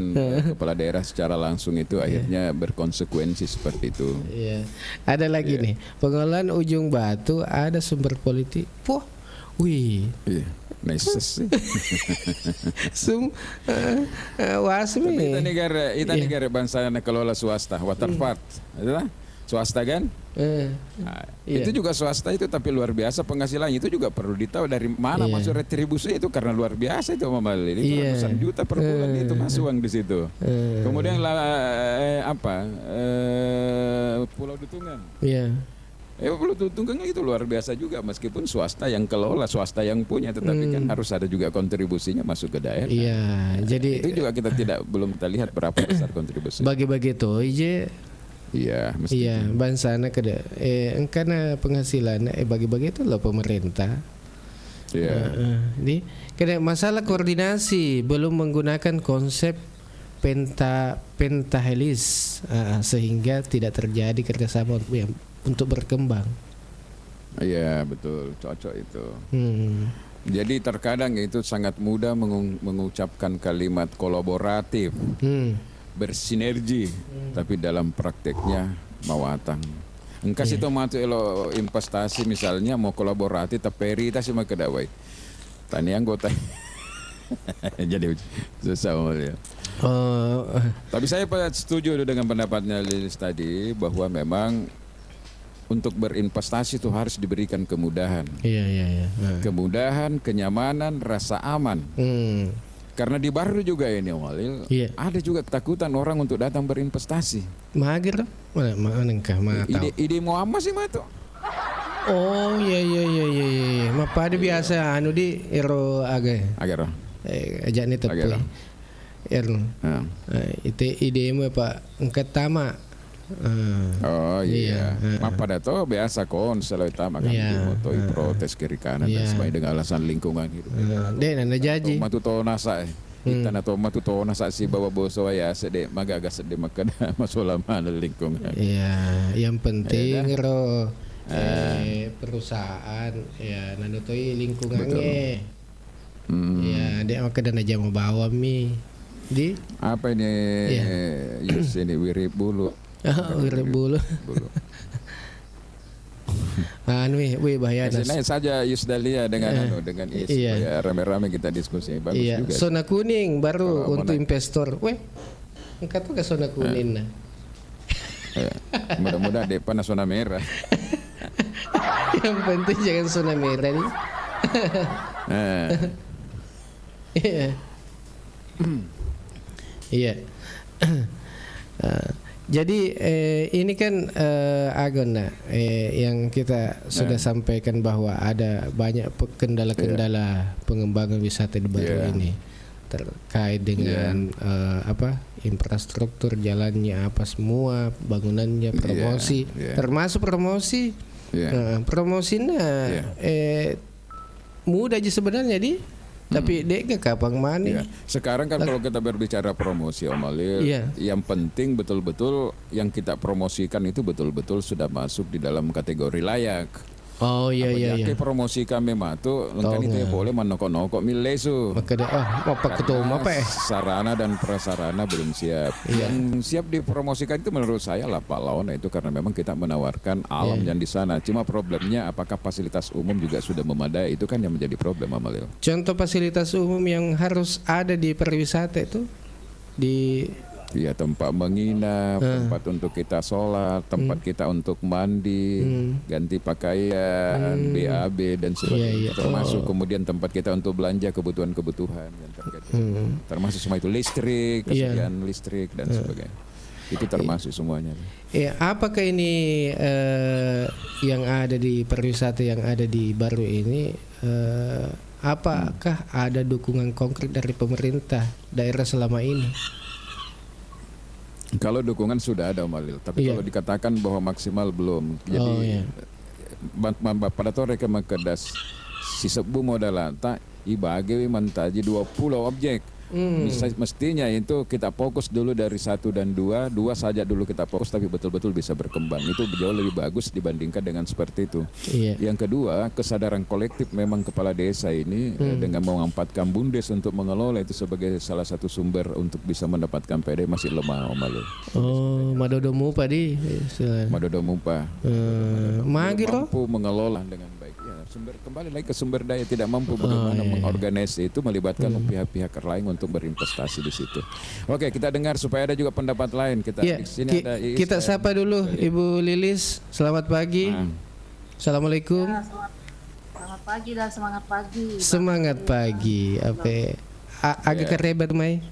kepala daerah secara langsung itu akhirnya berkonsekuensi seperti itu. Iya. Ada lagi nih, pengelolaan Ujung Batu ada sumber politik. Wih. Iya. Nice sih. Wasmi. Kita negara bangsa yang kelola swasta, water park, adalah swasta kan? Nah, Iya. itu juga swasta itu tapi luar biasa penghasilannya, itu juga perlu ditahu dari mana masuk retribusi itu karena luar biasa itu Mama Lili. Itu ratusan juta per bulan itu masuk uang di situ. Kemudian Pulau Dutungan. Iya. Pulau Dutungan itu luar biasa juga meskipun swasta yang kelola, swasta yang punya, tetapi kan harus ada juga kontribusinya masuk ke daerah. Iya, jadi Itu juga kita belum kita lihat berapa besar kontribusi. bagi-bagi tuh aja. Iya, mesti. Iya, bansana kada karena penghasilan bagi-bagi itu loh pemerintah. Iya. Jadi kada masalah koordinasi, belum menggunakan konsep pentahelis sehingga tidak terjadi kerjasama untuk berkembang. Iya, betul, cocok itu. Jadi terkadang itu sangat mudah mengucapkan kalimat kolaboratif, bersinergi, tapi dalam prakteknya mawatang. Engkas itu matu elo investasi misalnya mau kolaboratif tapi kita sih mah kedawai. Tani anggota. Jadi susah ya. Tapi saya setuju dengan pendapatnya Lilis tadi bahwa memang untuk berinvestasi itu harus diberikan kemudahan. Iya. Kemudahan, kenyamanan, rasa aman. Karena di Baru juga ini Walil, ada juga ketakutan orang untuk datang berinvestasi. Magir mana engkah tahu. Ide mau apa sih Matu? Oh iya. Mapa ada biasa anu di ero Agar. ajak ni tepi. Ero. Itu idemu Pak engkat tama. Oh iya. Pada to biasa konsel utama kan dimotoi protes kiri kanan dan sebagainya dengan alasan lingkungan hidup. Nanda jaji. Matu to nasa kita na to matu to nasa si bawa boso ya sede magaga sede makada masalah mana lingkungan. Iya, yang penting ro perusahaan ya nando toi lingkungannya. Ya dia makada na jam bawa mi. Di apa ini Yus ini wirip bulu. Wirip bulu. Anu bahaya Nah, saja Yusdalia dengan dengan ya, rame-rame kita diskusi bagus juga. Zona kuning baru untuk investor. Engkau tuh ke zona kuning nah. Mudah-mudahan depan zona merah. Yang penting jangan zona merah nih. Iya. Jadi ini kan Agona yang kita sudah sampaikan bahwa ada banyak kendala-kendala pengembangan wisata di Baru ini terkait dengan infrastruktur jalannya apa semua bangunannya promosi termasuk promosi promosinya mudah aja sebenarnya tapi dek ke kapang mana? Sekarang kan kalau kita berbicara promosi Om Alil, yang penting betul-betul yang kita promosikan itu betul-betul sudah masuk di dalam kategori layak. Oh iya. Promosi kami matu, lengkap itu ya boleh manoko-noko milesu. Maka dia apa ketua apa sarana dan prasarana belum siap. Yang siap dipromosikan itu menurut saya Lapak Laona itu karena memang kita menawarkan alam yang di sana. Cuma problemnya apakah fasilitas umum juga sudah memadai, itu kan yang menjadi problem Amalio. Contoh fasilitas umum yang harus ada di pariwisata itu di tempat menginap, tempat untuk kita sholat, tempat kita untuk mandi, ganti pakaian, BAB dan sebagainya. Termasuk kemudian tempat kita untuk belanja kebutuhan-kebutuhan yang terkait. Termasuk semua itu listrik, kesediaan listrik dan sebagainya. Itu termasuk semuanya. Apakah ini yang ada di pariwisata yang ada di Baru ini? Apakah ada dukungan konkret dari pemerintah daerah selama ini? Kalau dukungan sudah ada Om Alil, tapi kalau dikatakan bahwa maksimal belum. Jadi pada tore ke Makedas si sebu modalan tak ibage mantaji 20 objek. Mestinya itu kita fokus dulu dari 1 dan 2 saja dulu kita fokus tapi betul-betul bisa berkembang. Itu jauh lebih bagus dibandingkan dengan seperti itu. Yang kedua, kesadaran kolektif memang kepala desa ini dengan mengampatkan bumdes untuk mengelola itu sebagai salah satu sumber untuk bisa mendapatkan PD masih lemah Om Alil. Madodo mupa Madodo mupa. Magiro mampu mengelola dengan baik. Sumber kembali lagi ke sumber daya, tidak mampu bagaimana mengorganisasi itu, melibatkan pihak-pihak lain untuk berinvestasi di situ. Oke, kita dengar supaya ada juga pendapat lain. Kita di sini ada Iis kita sapa dulu Ibu Lilis. Selamat pagi. Assalamualaikum. Ya, selamat pagi dan semangat pagi. Semangat pagi. Agak kerebat Mai.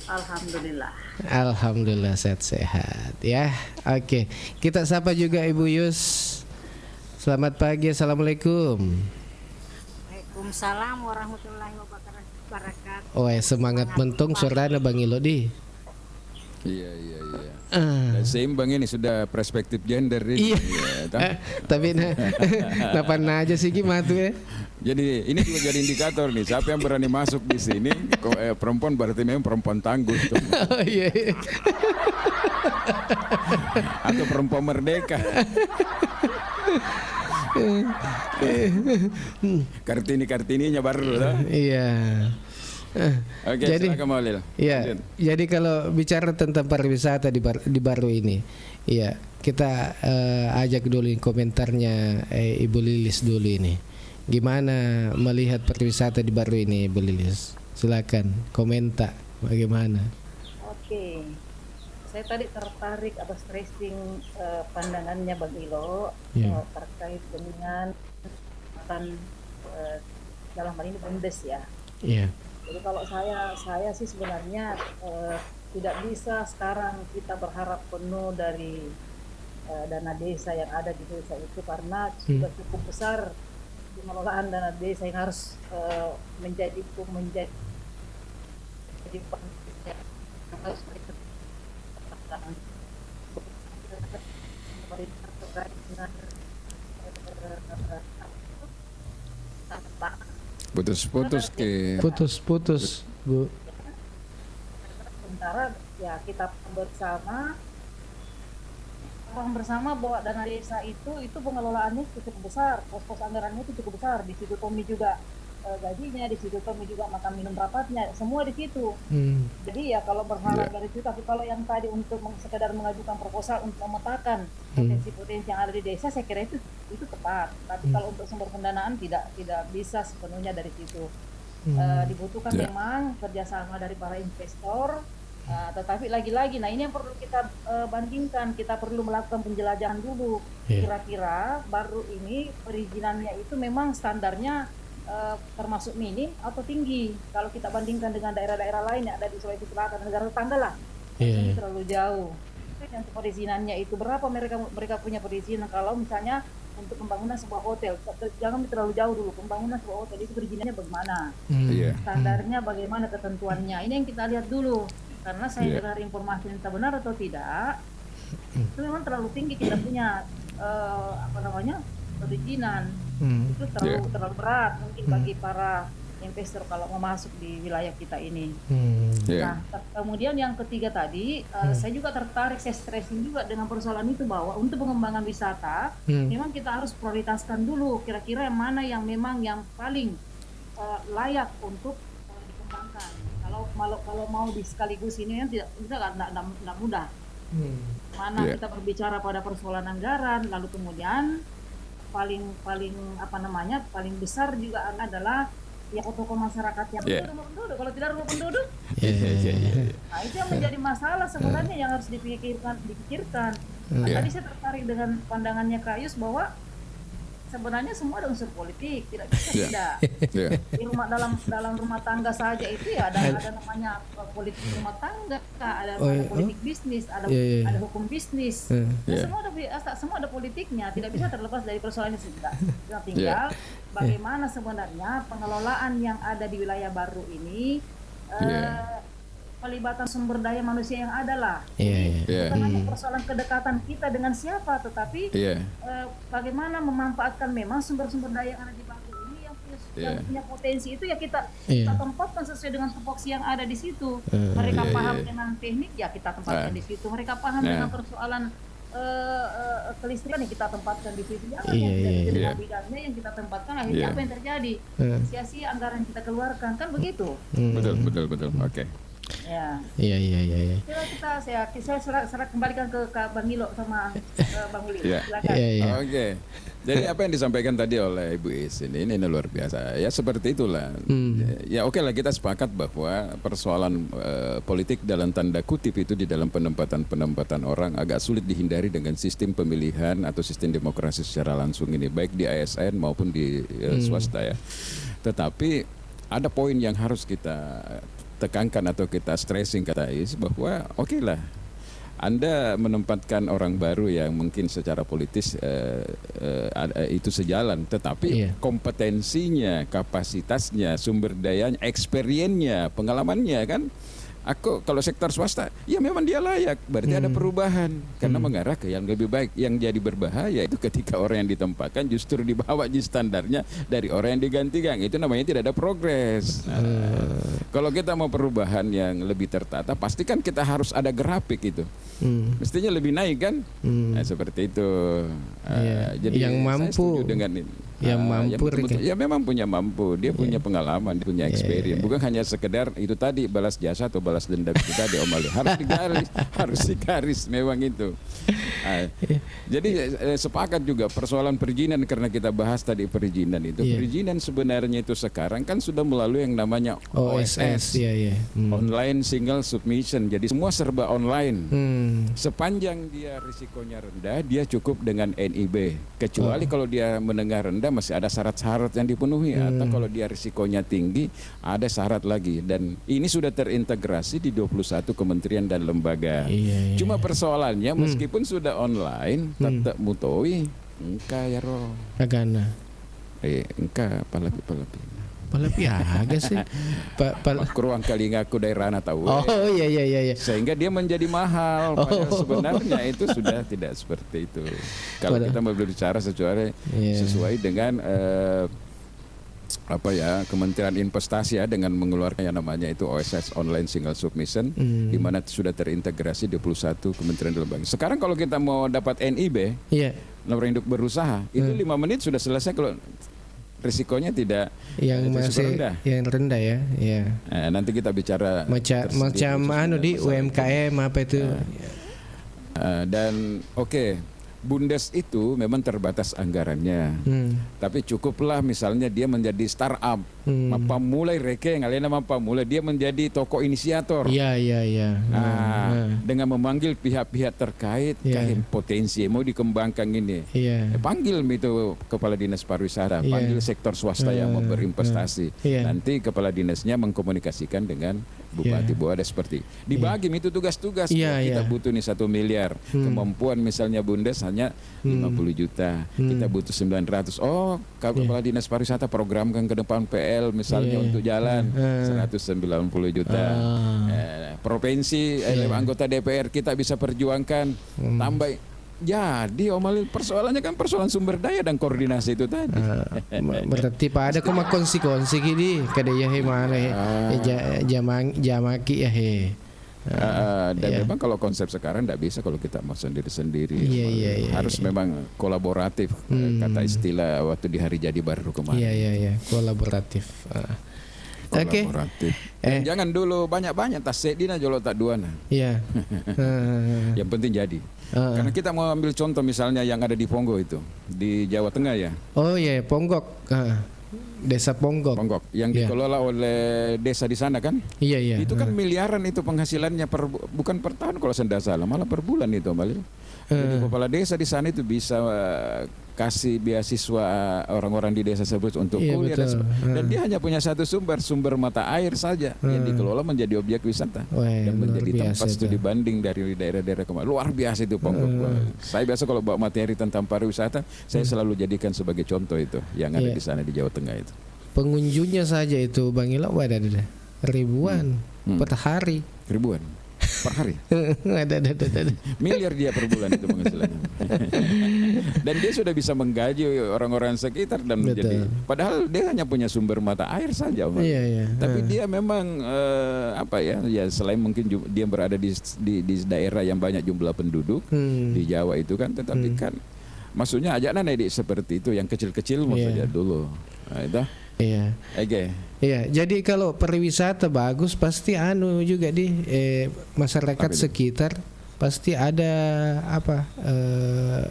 Alhamdulillah. Alhamdulillah sehat-sehat ya. Oke, kita sapa juga Ibu Yus. Selamat pagi. Assalamualaikum. Waalaikumsalam warahmatullahi wabarakatuh. Oh, semangat mentong suaranya Bang Ilodi. Iya. Dan seimbang ini sudah perspektif gender ini. Iya. Tapi napan aja sih gimana tuh ya? Jadi ini juga jadi indikator nih, siapa yang berani masuk di sini perempuan berarti memang perempuan tangguh tuh. Oh iya. Atau perempuan merdeka. Kartininya baru lah. Iya. Oke, jadi silakan Maulil. Iya. Jadi kalau bicara tentang pariwisata di Baru ini, iya kita ajak dulu komentarnya Ibu Lilis dulu ini. Gimana melihat pariwisata di Baru ini, Ibu Lilis? Silakan komentar bagaimana. Oke. Saya tadi tertarik atas tracing pandangannya Bang Ilo terkait dengan dalam hal ini BUMDes ya. Iya. Jadi kalau saya sih sebenarnya tidak bisa sekarang kita berharap penuh dari dana desa yang ada di desa itu, karena sudah cukup besar pengelolaan dana desa yang harus menjadi harus pemerintah terkait dengan Putus-putus ke. Putus Bu. Sementara ya kita bersama bahwa dana desa itu pengelolaannya cukup besar, pos-pos anggarannya itu cukup besar. Di situ Tommy juga gajinya, di situ Tommy juga makan minum rapatnya, semua di situ. Jadi ya kalau berharap dari situ, tapi kalau yang tadi untuk sekedar mengajukan proposal untuk memetakan potensi-potensi yang ada di desa, saya kira itu tepat. Tapi kalau untuk sumber pendanaan tidak bisa sepenuhnya dari situ. Dibutuhkan memang kerjasama dari para investor. Tetapi lagi-lagi, nah ini yang perlu kita bandingkan, kita perlu melakukan penjelajahan dulu. Kira-kira Baru ini perizinannya itu memang standarnya termasuk minim atau tinggi kalau kita bandingkan dengan daerah-daerah lain yang ada di Sulawesi Selatan, negara tetangga lah. Ini terlalu jauh. Yang perizinannya itu berapa mereka punya perizinan kalau misalnya untuk pembangunan sebuah hotel, jangan terlalu jauh dulu, pembangunan sebuah hotel itu perizinannya bagaimana, standarnya bagaimana, ketentuannya, ini yang kita lihat dulu. Karena saya dengar informasi entah benar atau tidak, itu memang terlalu tinggi kita punya perizinan. Itu terlalu berat mungkin bagi para investor kalau mau masuk di wilayah kita ini. Nah, kemudian yang ketiga tadi, saya juga tertarik, saya stressing juga dengan persoalan itu, bahwa untuk pengembangan wisata memang kita harus prioritaskan dulu kira-kira yang mana yang memang yang paling layak untuk dikembangkan. Kalau mau di sekaligus ini kan tidak mudah. Mana kita berbicara pada persoalan anggaran, lalu kemudian paling besar juga adalah ya tokoh masyarakat yang rumah penduduk. Kalau tidak rumah penduduk, nah itu yang menjadi masalah sebenarnya yang harus dipikirkan. Tadi saya tertarik dengan pandangannya Kak Yus bahwa sebenarnya semua ada unsur politik, tidak bisa tidak. Di dalam rumah tangga saja itu ya ada namanya politik rumah tangga, ada politik bisnis, ada hukum bisnis. Semua ada politiknya, tidak bisa terlepas dari persoalannya sudah. Tinggal bagaimana sebenarnya pengelolaan yang ada di wilayah Baru ini, pelibatan sumber daya manusia yang ada lah. Bukan hanya persoalan kedekatan kita dengan siapa, tetapi bagaimana memanfaatkan memang sumber-sumber daya yang ada di Baru ini yang punya potensi itu ya kita tempatkan sesuai dengan tupoksi yang ada di situ. Mereka paham dengan teknik, ya kita tempatkan di situ. Mereka paham dengan persoalan kelistrikan, yang kita tempatkan di situ. Jangan yang bidangnya yang kita tempatkan, akhirnya apa yang terjadi? Sia-sia anggaran kita keluarkan, kan begitu. Betul. Oke. Ya. Iya. Saya serah kembalikan ke Bang Ilo sama Bang Uli. Ya. Silakan. Iya. Oke. Jadi apa yang disampaikan tadi oleh Ibu Is ini luar biasa. Ya seperti itulah. Ya oke lah, kita sepakat bahwa persoalan politik dalam tanda kutip itu di dalam penempatan orang agak sulit dihindari dengan sistem pemilihan atau sistem demokrasi secara langsung ini, baik di ASN maupun di swasta ya. Tetapi ada poin yang harus kita tekankan atau kita stressing kata Is, bahwa oke lah, Anda menempatkan orang baru yang mungkin secara politis itu sejalan, tetapi kompetensinya, kapasitasnya, sumber dayanya, experience-nya, pengalamannya kan. Aku kalau sektor swasta, ya memang dia layak, berarti ada perubahan karena mengarah ke yang lebih baik. Yang jadi berbahaya itu ketika orang yang ditempatkan justru dibawa di standarnya dari orang yang digantikan. Itu namanya tidak ada progres. Kalau kita mau perubahan yang lebih tertata, pasti kan kita harus ada grafik itu. Mestinya lebih naik kan? Nah, seperti itu. Jadi yang mampu, saya setuju dengan ini. Yang mampu, ya memang punya mampu, dia punya pengalaman, dia punya experience. Bukan hanya sekedar itu tadi balas jasa atau balas dendam itu tadi Om Ali. Harus digaris memang itu. Jadi sepakat juga persoalan perizinan, karena kita bahas tadi perizinan itu. Perizinan sebenarnya itu sekarang kan sudah melalui yang namanya OSS, online single submission. Jadi semua serba online. Sepanjang dia risikonya rendah, dia cukup dengan NIB. Kecuali kalau dia menengah rendah masih ada syarat-syarat yang dipenuhi, atau kalau dia risikonya tinggi ada syarat lagi, dan ini sudah terintegrasi di 21 kementerian dan lembaga. Cuma persoalannya meskipun sudah online tetap mutoi engka ya roh agana engka palapi agak sih ruang kali ngaku daerah tahu iya sehingga dia menjadi mahal, padahal sebenarnya itu sudah tidak seperti itu. Kalau kita mau berbicara sesuai dengan Kementerian Investasi ya, dengan mengeluarkan yang namanya itu OSS online single submission, di mana sudah terintegrasi 21 kementerian dan lembaga. Sekarang kalau kita mau dapat NIB, nomor induk berusaha, itu 5 menit sudah selesai kalau risikonya tidak yang masih rendah. Yang rendah ya. Nanti kita bicara macam di UMKM apa itu. Dan Bundes itu memang terbatas anggarannya, tapi cukuplah misalnya dia menjadi startup, mapa mulai reke ngalian mapa mulai dia menjadi tokoh inisiator. Iya. Dengan memanggil pihak-pihak terkait, potensi mau dikembangkan ini. Panggil itu kepala dinas pariwisata, panggil sektor swasta yang mau berinvestasi. Nanti kepala dinasnya mengkomunikasikan dengan bupati ada seperti dibagi itu tugas-tugas. Kita butuh nih 1 miliar, kemampuan misalnya Bundes hanya 50 juta, kita butuh 900. Kepala dinas pariwisata programkan ke depan PL misalnya untuk jalan 190 juta. Provinsi anggota DPR kita bisa perjuangkan tambah. Jadi Om Ali, persoalannya kan persoalan sumber daya dan koordinasi itu tadi. Berarti Pak ada koma konsi gini kada ya mana jamaki ya dan memang kalau konsep sekarang tidak bisa kalau kita mau sendiri-sendiri. Harus memang kolaboratif, kata istilah waktu di hari jadi baru kemarin. Iya kolaboratif. Kolaboratif. Jangan dulu banyak-banyak tas sedina jolo tak duana. Yang penting jadi. Karena kita mau ambil contoh misalnya yang ada di Ponggok itu, di Jawa Tengah ya. Ponggok. Desa Ponggok yang dikelola oleh desa di sana kan. Iya. Itu kan miliaran itu penghasilannya bukan per tahun kalau saya tidak salah, malah per bulan itu Mbak. Jadi kepala desa di sana itu bisa kasih beasiswa orang-orang di desa tersebut untuk kuliah dan dia hanya punya satu sumber mata air saja yang dikelola menjadi objek wisata dan menjadi tempat studi banding dari daerah-daerah kemana. Luar biasa itu Ponggok. Saya biasa kalau bawa materi tentang pariwisata, saya selalu jadikan sebagai contoh itu yang ada di sana di Jawa Tengah itu. Pengunjungnya saja itu Bang Ila ada ribuan per hari. Ribuan per hari. ada. Miliar dia per bulan itu penghasilannya. Dan dia sudah bisa menggaji orang-orang sekitar dan menjadi. Padahal dia hanya punya sumber mata air saja. Tapi dia memang selain mungkin dia berada di daerah yang banyak jumlah penduduk di Jawa itu kan, tetapi kan maksudnya ajak seperti itu yang kecil-kecil maksudnya dulu. Nah, itu Iya. Oke. Iya, jadi kalau pariwisata bagus pasti juga di masyarakat sekitar pasti ada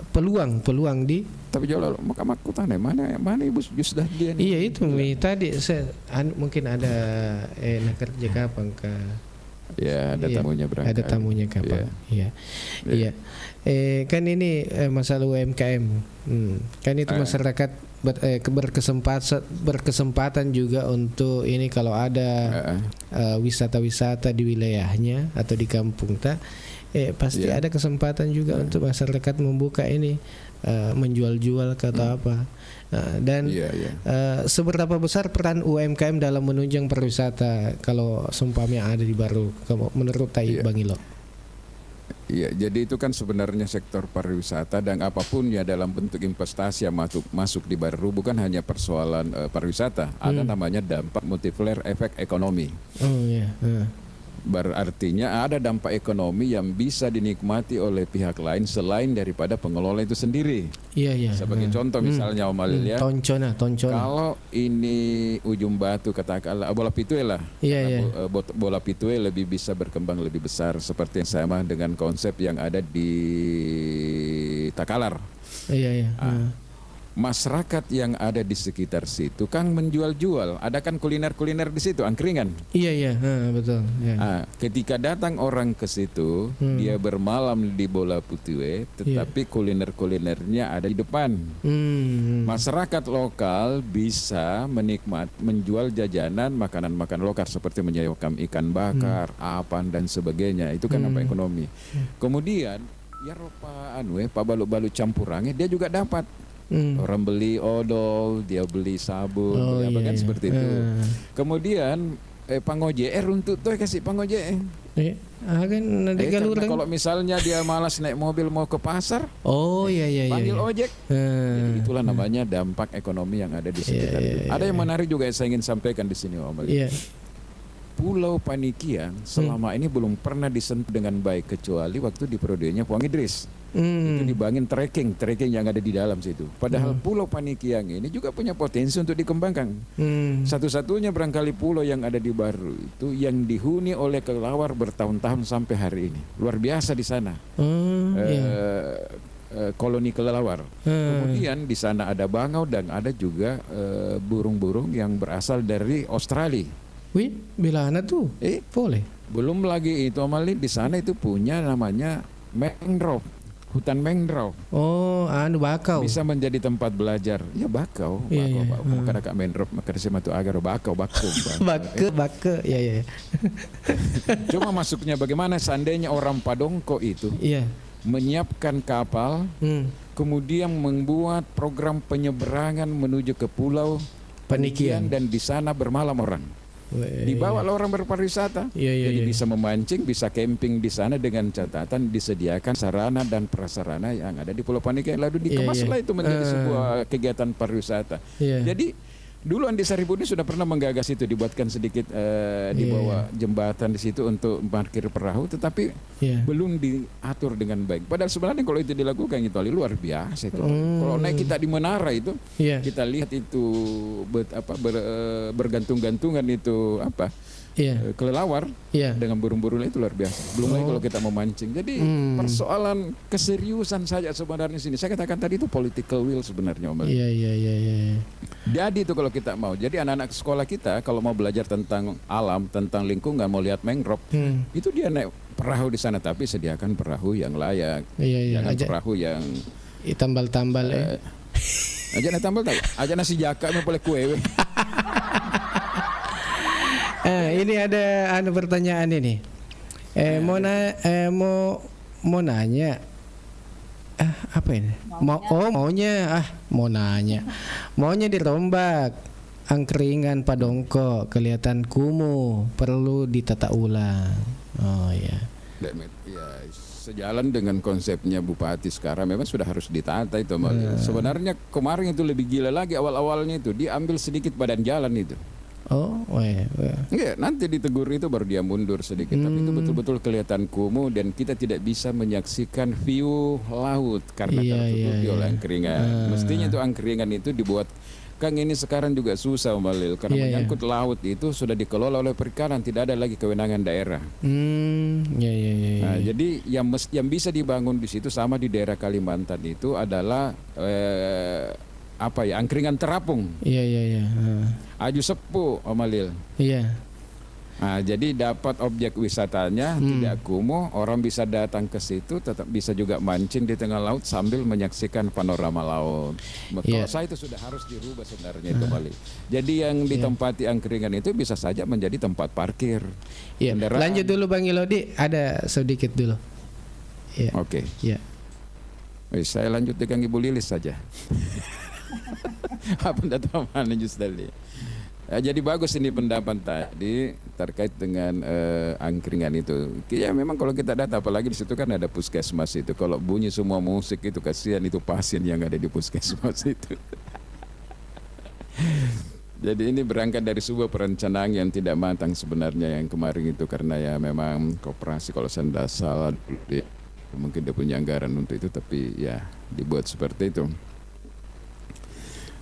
peluang di. Tapi jauh makamakku tanya mana ibu sudah dia nih. Iya itu tadi mungkin ada kerja kapan ya ada tamunya berangkat. Ada tamunya kapan? Iya. Kan ini masalah UMKM. Kan itu masyarakat berkesempatan juga untuk ini kalau ada wisata-wisata di wilayahnya atau di kampung pasti ada kesempatan juga untuk masyarakat membuka ini menjual-jual atau apa. Dan seberapa besar peran UMKM dalam menunjang pariwisata kalau seumpamanya ada di Baru menurut Bang Ilo? Iya, jadi itu kan sebenarnya sektor pariwisata dan apapun ya dalam bentuk investasi yang masuk di Baru bukan hanya persoalan pariwisata, ada namanya dampak multiplier efek ekonomi. Berartinya ada dampak ekonomi yang bisa dinikmati oleh pihak lain selain daripada pengelola itu sendiri. Iya. Sebagai contoh misalnya Om Alil ya. Toncona. Kalau ini Ujung Batu katakanlah Bola Pitue lah. Bola Pitue lebih bisa berkembang lebih besar seperti yang sama dengan konsep yang ada di Takalar. Iya. Masyarakat yang ada di sekitar situ kan menjual-jual, ada kan kuliner-kuliner di situ, angkringan. Iya, betul. Ya. Ketika datang orang ke situ, dia bermalam di Bola Pitue, tetapi kuliner-kulinernya ada di depan. Masyarakat lokal bisa menjual jajanan makanan-makanan lokal seperti menyewakan ikan bakar, apan dan sebagainya. Itu kan apa ekonomi. Kemudian ya Pak balu-balu campurannya dia juga dapat. Orang beli odol, dia beli sabun, kan seperti itu. Kemudian pangoje untuk tuh kasih pangoje. Kalau misalnya dia malas naik mobil mau ke pasar, panggil ojek. Jadi itulah namanya dampak ekonomi yang ada di sekitar itu. Ada yang menarik juga yang saya ingin sampaikan di sini, Om. Pulau Panikiang selama ini belum pernah disentuh dengan baik kecuali waktu di periodenya Puang Idris. Itu dibangun trekking yang ada di dalam situ. Padahal Pulau Panikiang ini juga punya potensi untuk dikembangkan. Satu-satunya barangkali pulau yang ada di Baru itu yang dihuni oleh kelelawar bertahun-tahun sampai hari ini. Luar biasa di sana. Koloni kelelawar. Kemudian di sana ada bangau dan ada juga burung-burung yang berasal dari Australia. Wih, bilana tuh. Boleh. Belum lagi itu Amali di sana itu punya namanya mangrove, hutan mangrove. Bakau. Bisa menjadi tempat belajar. Ya bakau. Maka ada mangrove, maka disebut itu agar bakau. Bake. Ya. Cuma masuknya bagaimana seandainya orang Padongko itu menyiapkan kapal, kemudian membuat program penyeberangan menuju ke Pulau Panikiang dan di sana bermalam orang. Dibawa orang berpariwisata, jadi bisa memancing, bisa camping di sana dengan catatan disediakan sarana dan prasarana yang ada di Pulau Panikiang lalu dikemaslah itu menjadi sebuah kegiatan pariwisata. Jadi dulu Andi Saripudin sudah pernah menggagas itu, dibuatkan sedikit di bawah jembatan di situ untuk parkir perahu, tetapi belum diatur dengan baik. Padahal sebenarnya kalau itu dilakukan itu luar biasa itu. Kalau naik kita di menara itu, kita lihat itu bergantung-gantungan itu kelelawar dengan burung-burung itu luar biasa. Belum lagi kalau kita memancing. Jadi persoalan keseriusan saja sebenarnya sini. Saya katakan tadi itu political will sebenarnya, Om. Iya. Jadi itu kalau kita mau. Jadi anak-anak sekolah kita kalau mau belajar tentang alam, tentang lingkungan, mau lihat mangrove, itu dia naik perahu di sana, tapi sediakan perahu yang layak. Jangan perahu yang tambal-tambal aja tambal tahu. Aja nasi jaka mau boleh kue. Ini ada pertanyaan ini. Mau nanya. Apa ini? Maunya dirombak. Angkringan Padongko kelihatan kumuh, perlu ditata ulang. Sejalan dengan konsepnya Bupati sekarang memang sudah harus ditata itu. Sebenarnya kemarin itu lebih gila lagi awal-awalnya itu dia ambil sedikit badan jalan itu. Nanti ditegur itu baru dia mundur sedikit. Tapi itu betul-betul kelihatan kumuh dan kita tidak bisa menyaksikan view laut karena tertutupi oleh angkringan. Mestinya itu angkringan itu dibuat Kang ini sekarang juga susah Malil karena menyangkut laut itu sudah dikelola oleh perikanan, tidak ada lagi kewenangan daerah. Nah, jadi yang bisa dibangun di situ sama di daerah Kalimantan itu adalah angkringan terapung. Aju sepu Malil. Nah, jadi dapat objek wisatanya tidak kumuh, orang bisa datang ke situ, tetap bisa juga mancing di tengah laut sambil menyaksikan panorama laut. Kalau saya itu sudah harus dirubah sebenarnya itu Bali. Jadi yang ditempati angkringan itu bisa saja menjadi tempat parkir. Lanjut dulu Bang Ilodi, ada sedikit dulu. Oke. Saya lanjut dengan Ibu Lilis saja. Apa pendapat Jus tadi? Jadi bagus ini pendapat tadi terkait dengan angkringan itu. Ya memang kalau kita data, apalagi di situ kan ada puskesmas itu. Kalau bunyi semua musik itu kasihan itu pasien yang ada di puskesmas itu. Jadi ini berangkat dari sebuah perencanaan yang tidak matang sebenarnya yang kemarin itu, karena ya memang koperasi kalau saya tidak salah mungkin dia punya anggaran untuk itu, tapi ya dibuat seperti itu.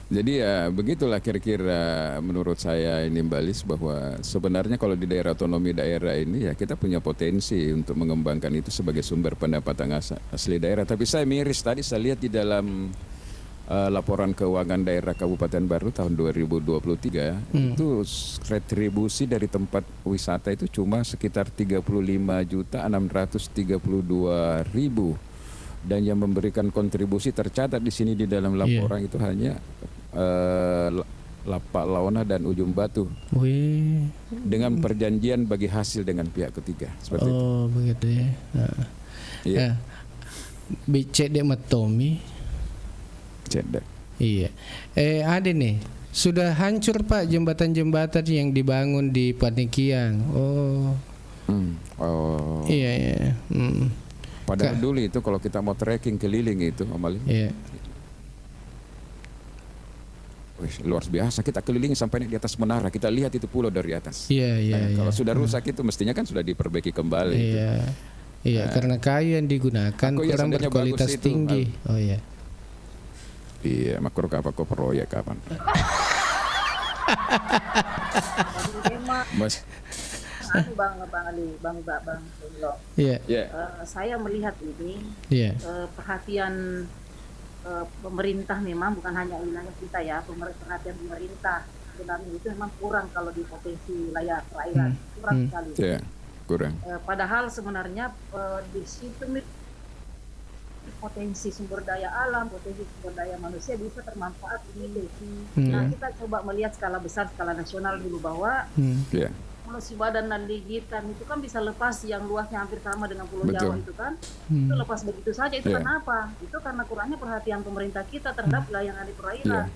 Jadi ya begitulah kira-kira menurut saya ini Mbak Lis, bahwa sebenarnya kalau di daerah otonomi daerah ini ya kita punya potensi untuk mengembangkan itu sebagai sumber pendapatan asli daerah. Tapi saya miris tadi saya lihat di dalam laporan keuangan daerah Kabupaten Baru tahun 2023 itu retribusi dari tempat wisata itu cuma sekitar 35.632.000. Dan yang memberikan kontribusi tercatat di sini di dalam laporan itu hanya Lapak Laona dan Ujung Batu. Dengan perjanjian bagi hasil dengan pihak ketiga. Seperti itu. Begitu ya. Bicek dek matomi. Cedek. Iya. Ada nih. Sudah hancur Pak jembatan-jembatan yang dibangun di Panikiang. Iya. Padahal dulu itu kalau kita mau trekking keliling itu Amalin. Luar biasa, kita keliling sampai di atas menara, kita lihat itu pulau dari atas. Kalau sudah rusak itu mestinya kan sudah diperbaiki kembali. Karena kayu yang digunakan kurang berkualitas tinggi. Iya, makro apa kok proyek kapan? Mas. Bang Lo. Saya melihat ini perhatian pemerintah memang bukan hanya wilayah kita ya, perhatian pemerintah sebenarnya itu memang kurang kalau di provinsi wilayah perairan, kurang sekali. Kurang. Padahal sebenarnya di situ potensi sumber daya alam, potensi sumber daya manusia bisa termanfaat ini. Nah, kita coba melihat skala besar, skala nasional dulu bahwa Pulau Sibadan dan Ligitan itu kan bisa lepas yang luasnya hampir sama dengan Pulau Jawa itu kan, itu lepas begitu saja. Itu kenapa? Itu karena kurangnya perhatian pemerintah kita terhadap wilayah yang ada di perairan.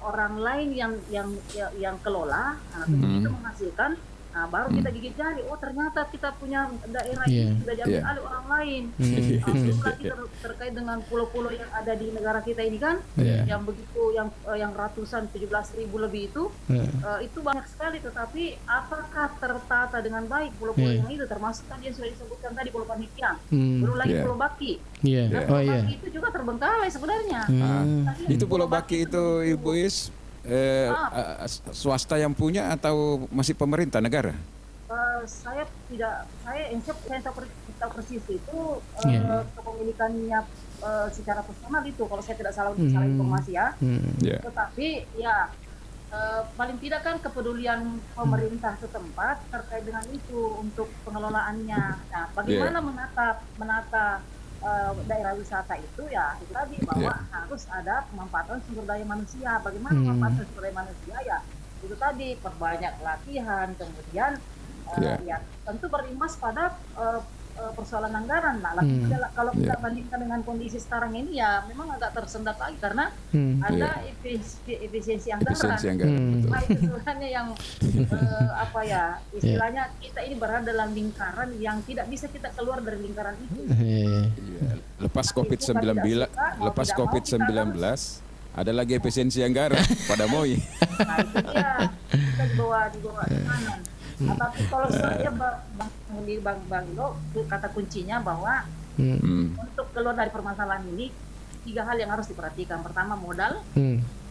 Orang lain yang kelola, itu menghasilkan. Nah, baru kita gigit jari, ternyata kita punya daerah ini sudah diambil alih orang lain. Lagi terkait dengan pulau-pulau yang ada di negara kita ini kan, yang begitu yang ratusan 17.000 lebih itu banyak sekali. Tetapi apakah tertata dengan baik pulau-pulau yang itu, termasuk tadi yang sudah disebutkan tadi Pulau Panikiang, belum lagi Pulau Baki. Nah, Pulau Baki itu juga terbengkalai sebenarnya. Itu Pulau Baki itu Ibu Is swasta yang punya atau masih pemerintah negara? Saya tahu persis itu kepemilikannya secara personal itu, kalau saya tidak salah informasi ya. Tetapi ya paling tidak kan kepedulian pemerintah setempat terkait dengan itu untuk pengelolaannya. Nah, bagaimana menata daerah wisata itu ya itu tadi bahwa harus ada pemanfaatan sumber daya manusia. Bagaimana pemanfaatan sumber daya manusia ya itu tadi perbanyak latihan, kemudian ya tentu berimbas pada persoalan anggaran. Nah, kalau kita bandingkan dengan kondisi sekarang ini ya memang agak tersendat lagi karena ada efisiensi anggaran. Nah, itu sebenarnya yang istilahnya kita ini berada dalam lingkaran yang tidak bisa kita keluar dari lingkaran itu. Lepas COVID-19 ada lagi efisiensi anggaran pada MOI. Nah, itu dia kita dibawa tekanan. Nah, tapi kalau saya Bang Ilo, kata kuncinya bahwa untuk keluar dari permasalahan ini 3 hal yang harus diperhatikan. Pertama modal,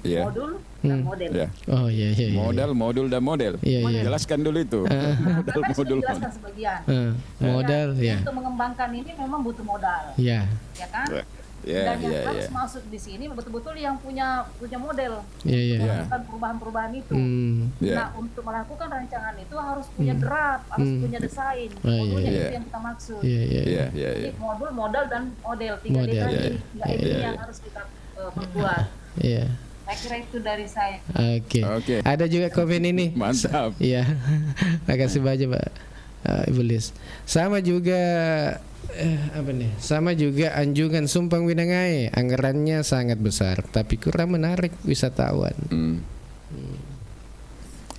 Iya. modul dan model. Ya. Oh iya. Modal, modul dan model. Iya. Jelaskan dulu itu. Modal, Kan sudah modul. dijelaskan sebagian. Modal ya. Untuk mengembangkan ini memang butuh modal, Ya. ya kan? Ya, Dan yang ya, harus ya. masuk di sini betul-betul yang punya model Iya. melakukan perubahan-perubahan itu. Ya. Nah, untuk melakukan rancangan itu harus punya draft, harus punya desain. Oh, iya, Modulnya iya. itu yang kita maksud. Iya. Iya, iya, Jadi iya. modul, modal dan model 3D Model, tadi, iya. 3 ini yang harus kita perbuat. Iya. Saya kira itu dari saya. Oke. Ada juga komen ini. Mantap. Iya. Makasih banyak Pak Ibu Lis. Sama juga Sama juga Anjungan Sumpang Winangai, anggarannya sangat besar tapi kurang menarik wisatawan.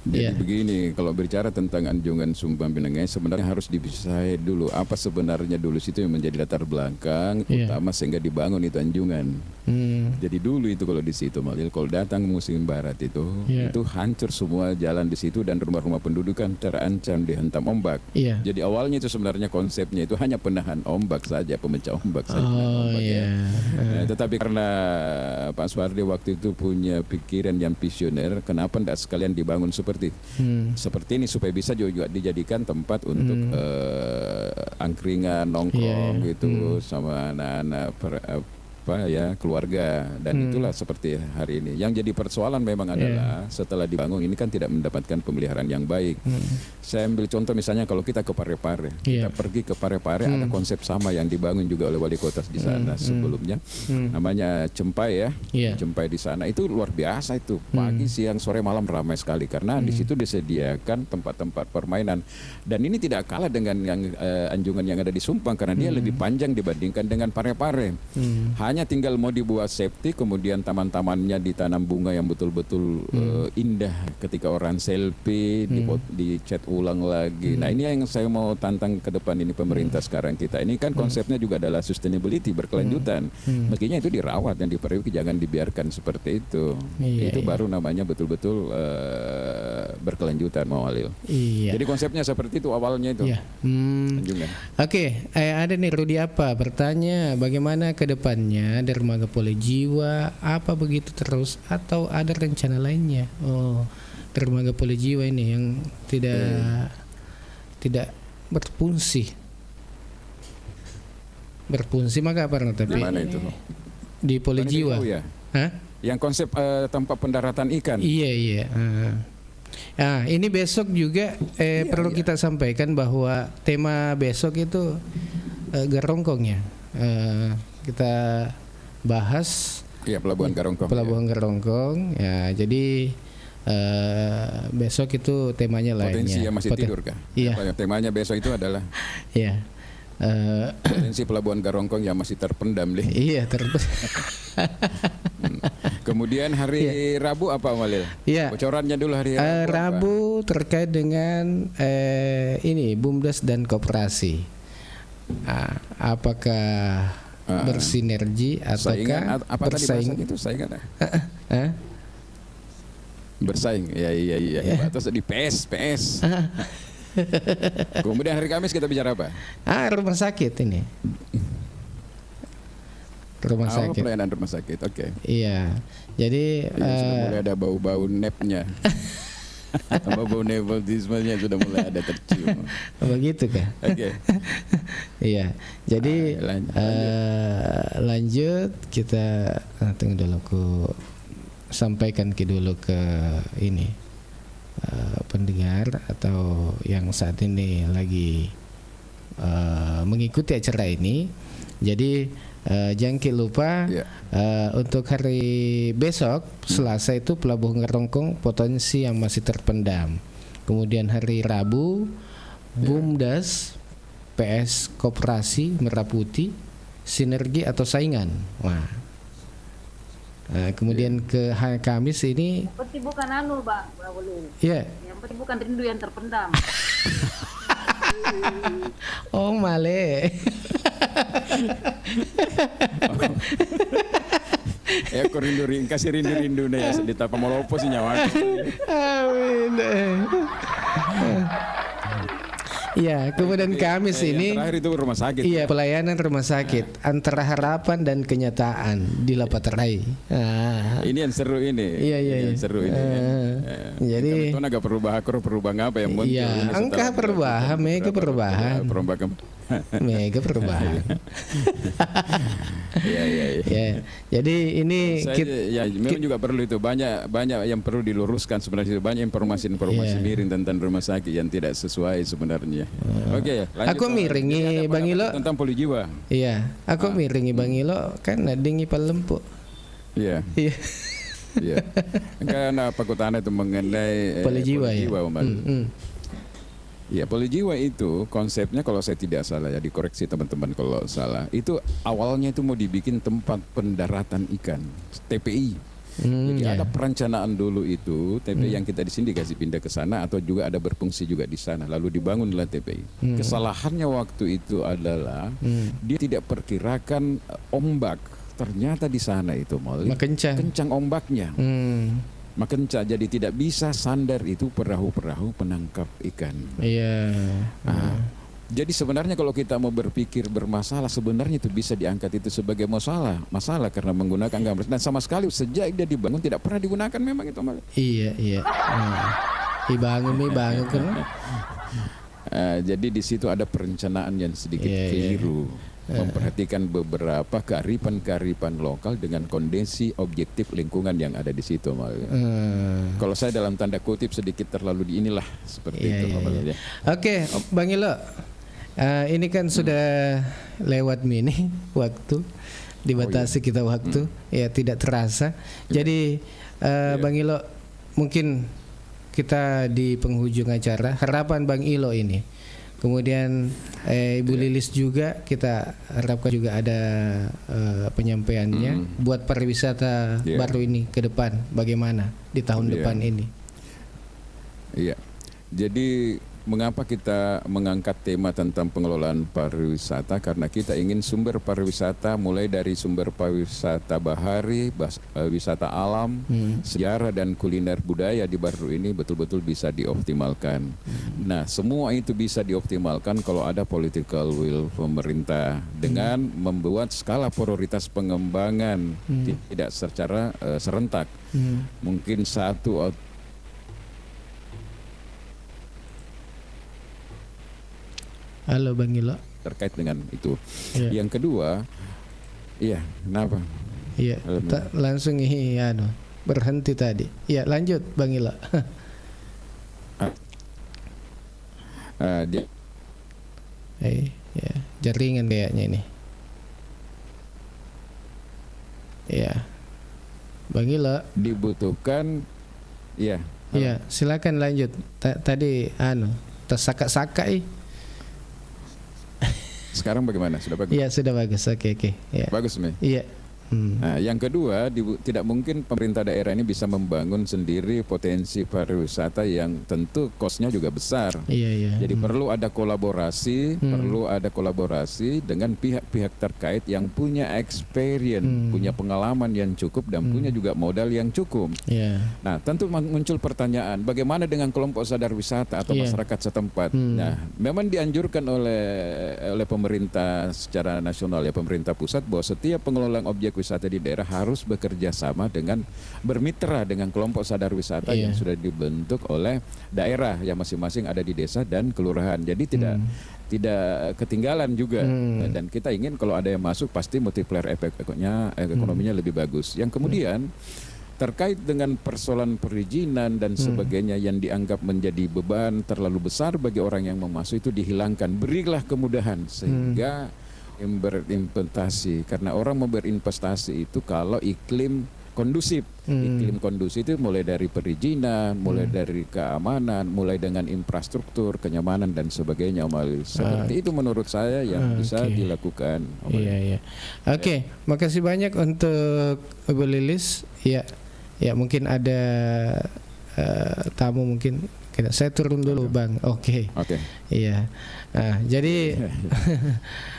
Jadi Iya. begini, kalau bicara tentang Anjungan Sumpang Winangai sebenarnya harus dipisah dulu apa sebenarnya dulu situ yang menjadi latar belakang Iya. utama sehingga dibangun itu Anjungan. Jadi dulu itu kalau di situ Malil, kalau datang musim barat itu Iya. itu hancur semua jalan di situ dan rumah-rumah penduduk kan terancam dihentam ombak. Iya. Jadi awalnya itu sebenarnya konsepnya itu hanya penahan ombak saja, pemecah ombak saja. Oh ombak, ya. iya. Nah, tetapi karena Pak Suwardi waktu itu punya pikiran yang visioner, kenapa tidak sekalian dibangun seperti ini supaya bisa juga dijadikan tempat untuk angkringan, nongkrong Iya. gitu sama anak-anak keluarga dan itulah seperti hari ini. Yang jadi persoalan memang adalah setelah dibangun ini kan tidak mendapatkan pemeliharaan yang baik. Saya ambil contoh misalnya kalau kita ke Parepare, kita pergi ke Parepare ada konsep sama yang dibangun juga oleh wali kota di sana sebelumnya, namanya Cempai ya. Iya. Cempai di sana itu luar biasa itu, pagi, siang, sore, malam ramai sekali karena di situ disediakan tempat-tempat permainan dan ini tidak kalah dengan yang Anjungan yang ada di Sumpang karena dia lebih panjang dibandingkan dengan Parepare. Hanya tinggal mau dibuat safety, kemudian taman-tamannya ditanam bunga yang betul-betul indah ketika orang selfie, dicat ulang lagi. Nah ini yang saya mau tantang ke depan ini pemerintah sekarang kita. Ini kan konsepnya juga adalah sustainability, berkelanjutan. Mestinya itu dirawat dan diperbaiki, jangan dibiarkan seperti itu. Iya, Itu iya. baru namanya betul-betul berkelanjutan, Mawalil. Iya. Jadi konsepnya seperti itu awalnya itu. Iya. Anjungan. Oke, ada nih Rudi apa bertanya bagaimana ke depannya dermaga Poli Jiwa apa begitu terus atau ada rencana lainnya? Oh, dermaga Poli Jiwa ini yang tidak berfungsi. Berfungsi maka apa tapi Di mana itu? di Poli Bukan di Jiwa. Riau ya? Hah? Yang konsep tempat pendaratan ikan. Iya. Nah, ini besok juga perlu kita sampaikan bahwa tema besok itu Garongkong ya. Kita bahas Pelabuhan Garongkong. Pelabuhan Garongkong ya. Jadi besok itu temanya lainnya. Potensi yang masih tidur kah? Iya. Temanya besok itu adalah Iya. potensi Pelabuhan Garongkong yang masih terpendam deh. Iya Kemudian hari Rabu apa Walil? Iya. Bocorannya dulu hari Rabu. apa? Rabu terkait dengan ini BUMDes dan koperasi. Apakah bersinergi Saingan ataukah apa tadi bersaing? bahasa itu saingan? Bersaing. Iya. Terus di PS. Kemudian hari Kamis kita bicara apa? Rumah sakit ini. Rumah sakit. Pelayanan rumah sakit. Oke. Iya. Jadi Sudah mulai ada bau-bau nepnya. Bau nepotismenya sudah mulai ada tercium. begitu kah? Oke. Iya. Jadi lanjut kita tunggu dulu aku sampaikan dulu ke ini pendengar atau yang saat ini lagi mengikuti acara ini. Jadi jangan lupa untuk hari besok Selasa itu Pelabuhan Garongkong potensi yang masih terpendam. Kemudian hari Rabu BUMDes PS Koperasi Merah Putih sinergi atau saingan. Kemudian ke hari Kamis ini Yang penting bukan Bang Walil. ya. Yang penting bukan rindu yang terpendam. Oh male. Aku kasih rindu nih ya di tapa molopo sih nyawa. Amin. Iya, kemudian Kamis ini. Yang terakhir itu rumah sakit. Iya, pelayanan rumah sakit antara harapan dan kenyataan di Lapaterai. Ini yang seru ini. Iya. Yang seru ini. Jadi itu agak perubahan apa yang muncul. Iya, angka perubahan, mega perubahan. Mega perubahan. Iya. Ya, jadi ini memang juga perlu itu banyak yang perlu diluruskan sebenarnya, banyak informasi miring tentang rumah sakit yang tidak sesuai sebenarnya. Oke, lanjut. Aku miringi Bang Ilo tentang poli jiwa. Iya, aku miringi Bang Ilo kan nadingi palempuk. Iya. Iya. Karena apa kutanya itu mengenai poli jiwa ya. Ya, poli jiwa itu konsepnya kalau saya tidak salah ya, dikoreksi teman-teman kalau salah. Itu awalnya itu mau dibikin tempat pendaratan ikan, TPI. Jadi ada perencanaan dulu itu TPI yang kita di sini dikasih pindah ke sana atau juga ada berfungsi juga di sana, lalu dibangunlah TPI. Kesalahannya waktu itu adalah dia tidak perkirakan ombak. Ternyata di sana itu kencang ombaknya. Makencah, jadi tidak bisa sandar itu perahu-perahu penangkap ikan. Iya. Jadi sebenarnya kalau kita mau berpikir bermasalah, sebenarnya itu bisa diangkat itu sebagai masalah karena menggunakan gambar. Dan sama sekali sejak dia dibangun tidak pernah digunakan memang itu. Iya. Dibangun kan. Jadi di situ ada perencanaan yang sedikit keliru. Memperhatikan beberapa kearifan lokal dengan kondisi objektif lingkungan yang ada di situ. Kalau saya dalam tanda kutip sedikit terlalu inilah seperti itu. Iya. Oke, Bang Ilo, ini kan sudah lewat mini waktu, dibatasi kita waktu, ya tidak terasa. Jadi Bang Ilo, mungkin kita di penghujung acara, harapan Bang Ilo ini. Kemudian Ibu Lilis juga kita harapkan juga ada penyampaiannya buat pariwisata baru ini ke depan, bagaimana di tahun depan ini. Iya. Jadi mengapa kita mengangkat tema tentang pengelolaan pariwisata? Karena kita ingin sumber pariwisata mulai dari sumber pariwisata bahari, wisata alam, sejarah dan kuliner budaya di Baru ini betul-betul bisa dioptimalkan. Nah, semua itu bisa dioptimalkan kalau ada political will pemerintah dengan membuat skala prioritas pengembangan tidak secara serentak. Mungkin satu atau Halo Bang Ilo. Terkait dengan itu. Yang kedua, kenapa? Iya, langsung berhenti tadi. Iya, lanjut Bang Ilo. Jaringan kayaknya ini. Iya. Bang Ilo. Dibutuhkan, Iya, silakan lanjut. Tadi tersaka-saka. Sekarang bagaimana? Sudah bagus? Iya, sudah bagus. Oke. Ya. Bagus, Mi? Iya. Nah, yang kedua, tidak mungkin pemerintah daerah ini bisa membangun sendiri potensi pariwisata yang tentu kosnya juga besar. Iya. Jadi perlu ada kolaborasi, dengan pihak-pihak terkait yang punya experience, punya pengalaman yang cukup dan punya juga modal yang cukup. Iya. Nah, tentu muncul pertanyaan, bagaimana dengan kelompok sadar wisata atau masyarakat setempat? Nah, memang dianjurkan oleh pemerintah secara nasional pemerintah pusat bahwa setiap pengelolaan objek wisata di daerah harus bekerja sama dengan bermitra dengan kelompok sadar wisata yang sudah dibentuk oleh daerah yang masing-masing ada di desa dan kelurahan. Jadi tidak ketinggalan juga. Dan kita ingin kalau ada yang masuk pasti multiplier efeknya ekonominya lebih bagus. Yang kemudian terkait dengan persoalan perizinan dan sebagainya yang dianggap menjadi beban terlalu besar bagi orang yang memasuk itu dihilangkan. Berilah kemudahan sehingga berinvestasi, karena orang mau berinvestasi itu kalau iklim kondusif. Iklim kondusif itu mulai dari perizinan, mulai dari keamanan, mulai dengan infrastruktur, kenyamanan dan sebagainya. Seperti itu menurut saya yang bisa dilakukan. Iya. Oke, makasih banyak untuk Ibu Lilis. Ya mungkin ada tamu mungkin. Saya turun dulu Bang. Oke. Iya. Nah, jadi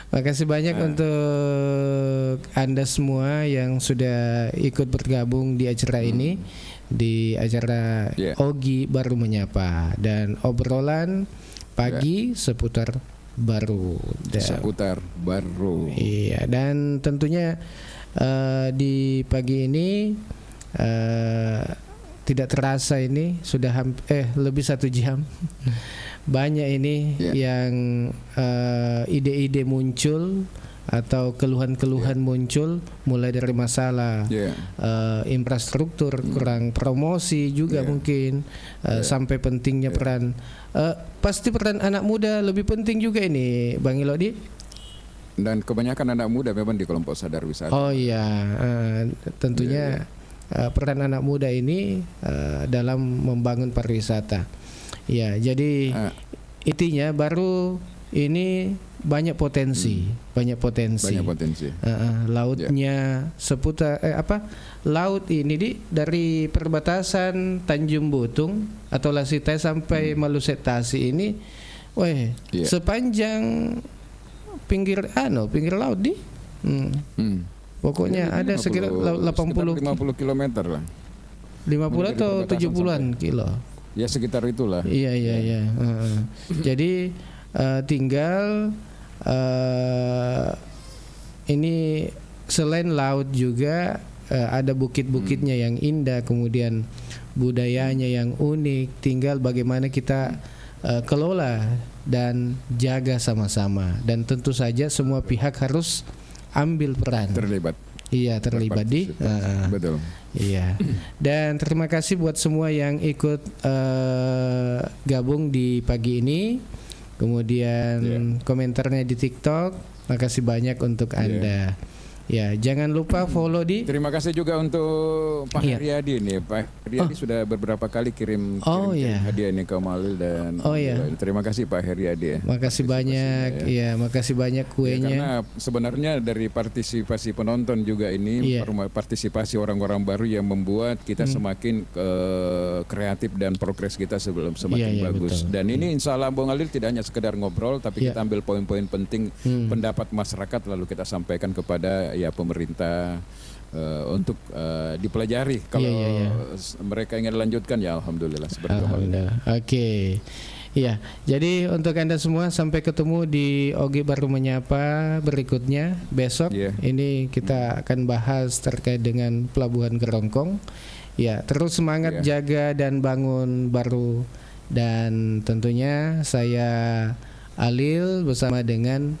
makasih banyak untuk Anda semua yang sudah ikut bergabung di acara ini, di acara Ogi Baru Menyapa, dan obrolan pagi seputar baru. Seputar baru. Iya, dan tentunya di pagi ini tidak terasa ini sudah lebih 1 jam. Banyak ini yang ide-ide muncul atau keluhan-keluhan muncul, mulai dari masalah infrastruktur, kurang promosi juga mungkin, sampai pentingnya peran pasti peran anak muda lebih penting juga ini Bang Ilodi. Dan kebanyakan anak muda memang di kelompok sadar wisata. Oh iya, tentunya peran anak muda ini dalam membangun pariwisata. Ya, jadi intinya baru ini banyak potensi. Lautnya seputar laut ini dari perbatasan Tanjung Butung atau Lasitai sampai Malusetasi ini, sepanjang pinggir laut di. Pokoknya ada sekitar 50 km lah. 50 atau 70-an kilo. Ya sekitar itulah. Iya. Jadi tinggal ini selain laut juga ada bukit-bukitnya yang indah, kemudian budayanya yang unik. Tinggal bagaimana kita kelola dan jaga sama-sama. Dan tentu saja semua pihak harus ambil peran. Terlibat. Iya, terlibat di. Betul. Iya. Dan terima kasih buat semua yang ikut gabung di pagi ini. Kemudian komentarnya di TikTok. Makasih banyak untuk Anda. Ya, jangan lupa follow di. Terima kasih juga untuk Pak Haryadi nih. Pak Haryadi sudah beberapa kali kirim hadiah ini ke Malil dan terima kasih Pak Haryadi. Makasih banyak. Ya, makasih banyak kuenya. Karena sebenarnya dari partisipasi penonton juga ini, partisipasi orang-orang baru yang membuat kita semakin kreatif dan progres kita semakin bagus. Betul. Dan ini insya Allah Bung Alil tidak hanya sekedar ngobrol, tapi kita ambil poin-poin penting pendapat masyarakat lalu kita sampaikan kepada pemerintah untuk dipelajari. Kalau mereka ingin lanjutkan ya alhamdulillah seperti itu. Oke. Iya, jadi untuk Anda semua sampai ketemu di Oge Baru Menyapa berikutnya besok. Ini kita akan bahas terkait dengan Pelabuhan Gerongkong. Ya, terus semangat jaga dan bangun baru. Dan tentunya saya Alil bersama dengan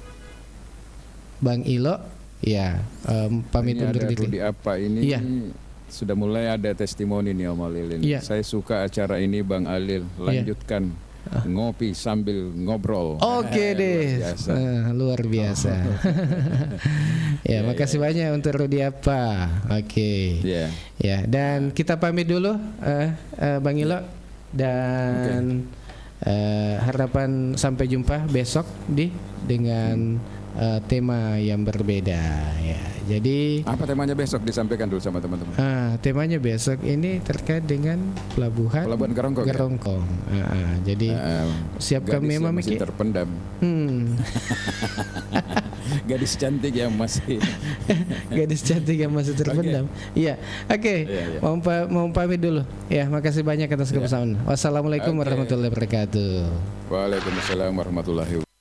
Bang Ilo. Ya, pamit undur diri. Rudi apa ini? Sudah mulai ada testimoni nih Om Alil ini. Saya suka acara ini Bang Alil. Lanjutkan ngopi sambil ngobrol. Oke deh, luar biasa. Makasih banyak untuk Rudi apa. Oke. Ya, dan kita pamit dulu, Bang Ilo. Dan harapan sampai jumpa besok dengan tema yang berbeda ya. Jadi apa temanya besok disampaikan dulu sama teman-teman. Temanya besok ini terkait dengan Pelabuhan Gerongkong. Jadi siapkan memang masih terpendam. Gadis cantik yang masih terpendam. Iya. Oke. Mau pamit dulu. Ya, makasih banyak atas kebersamaan. Wassalamualaikum warahmatullahi wabarakatuh. Waalaikumsalam warahmatullahi wabarakatuh.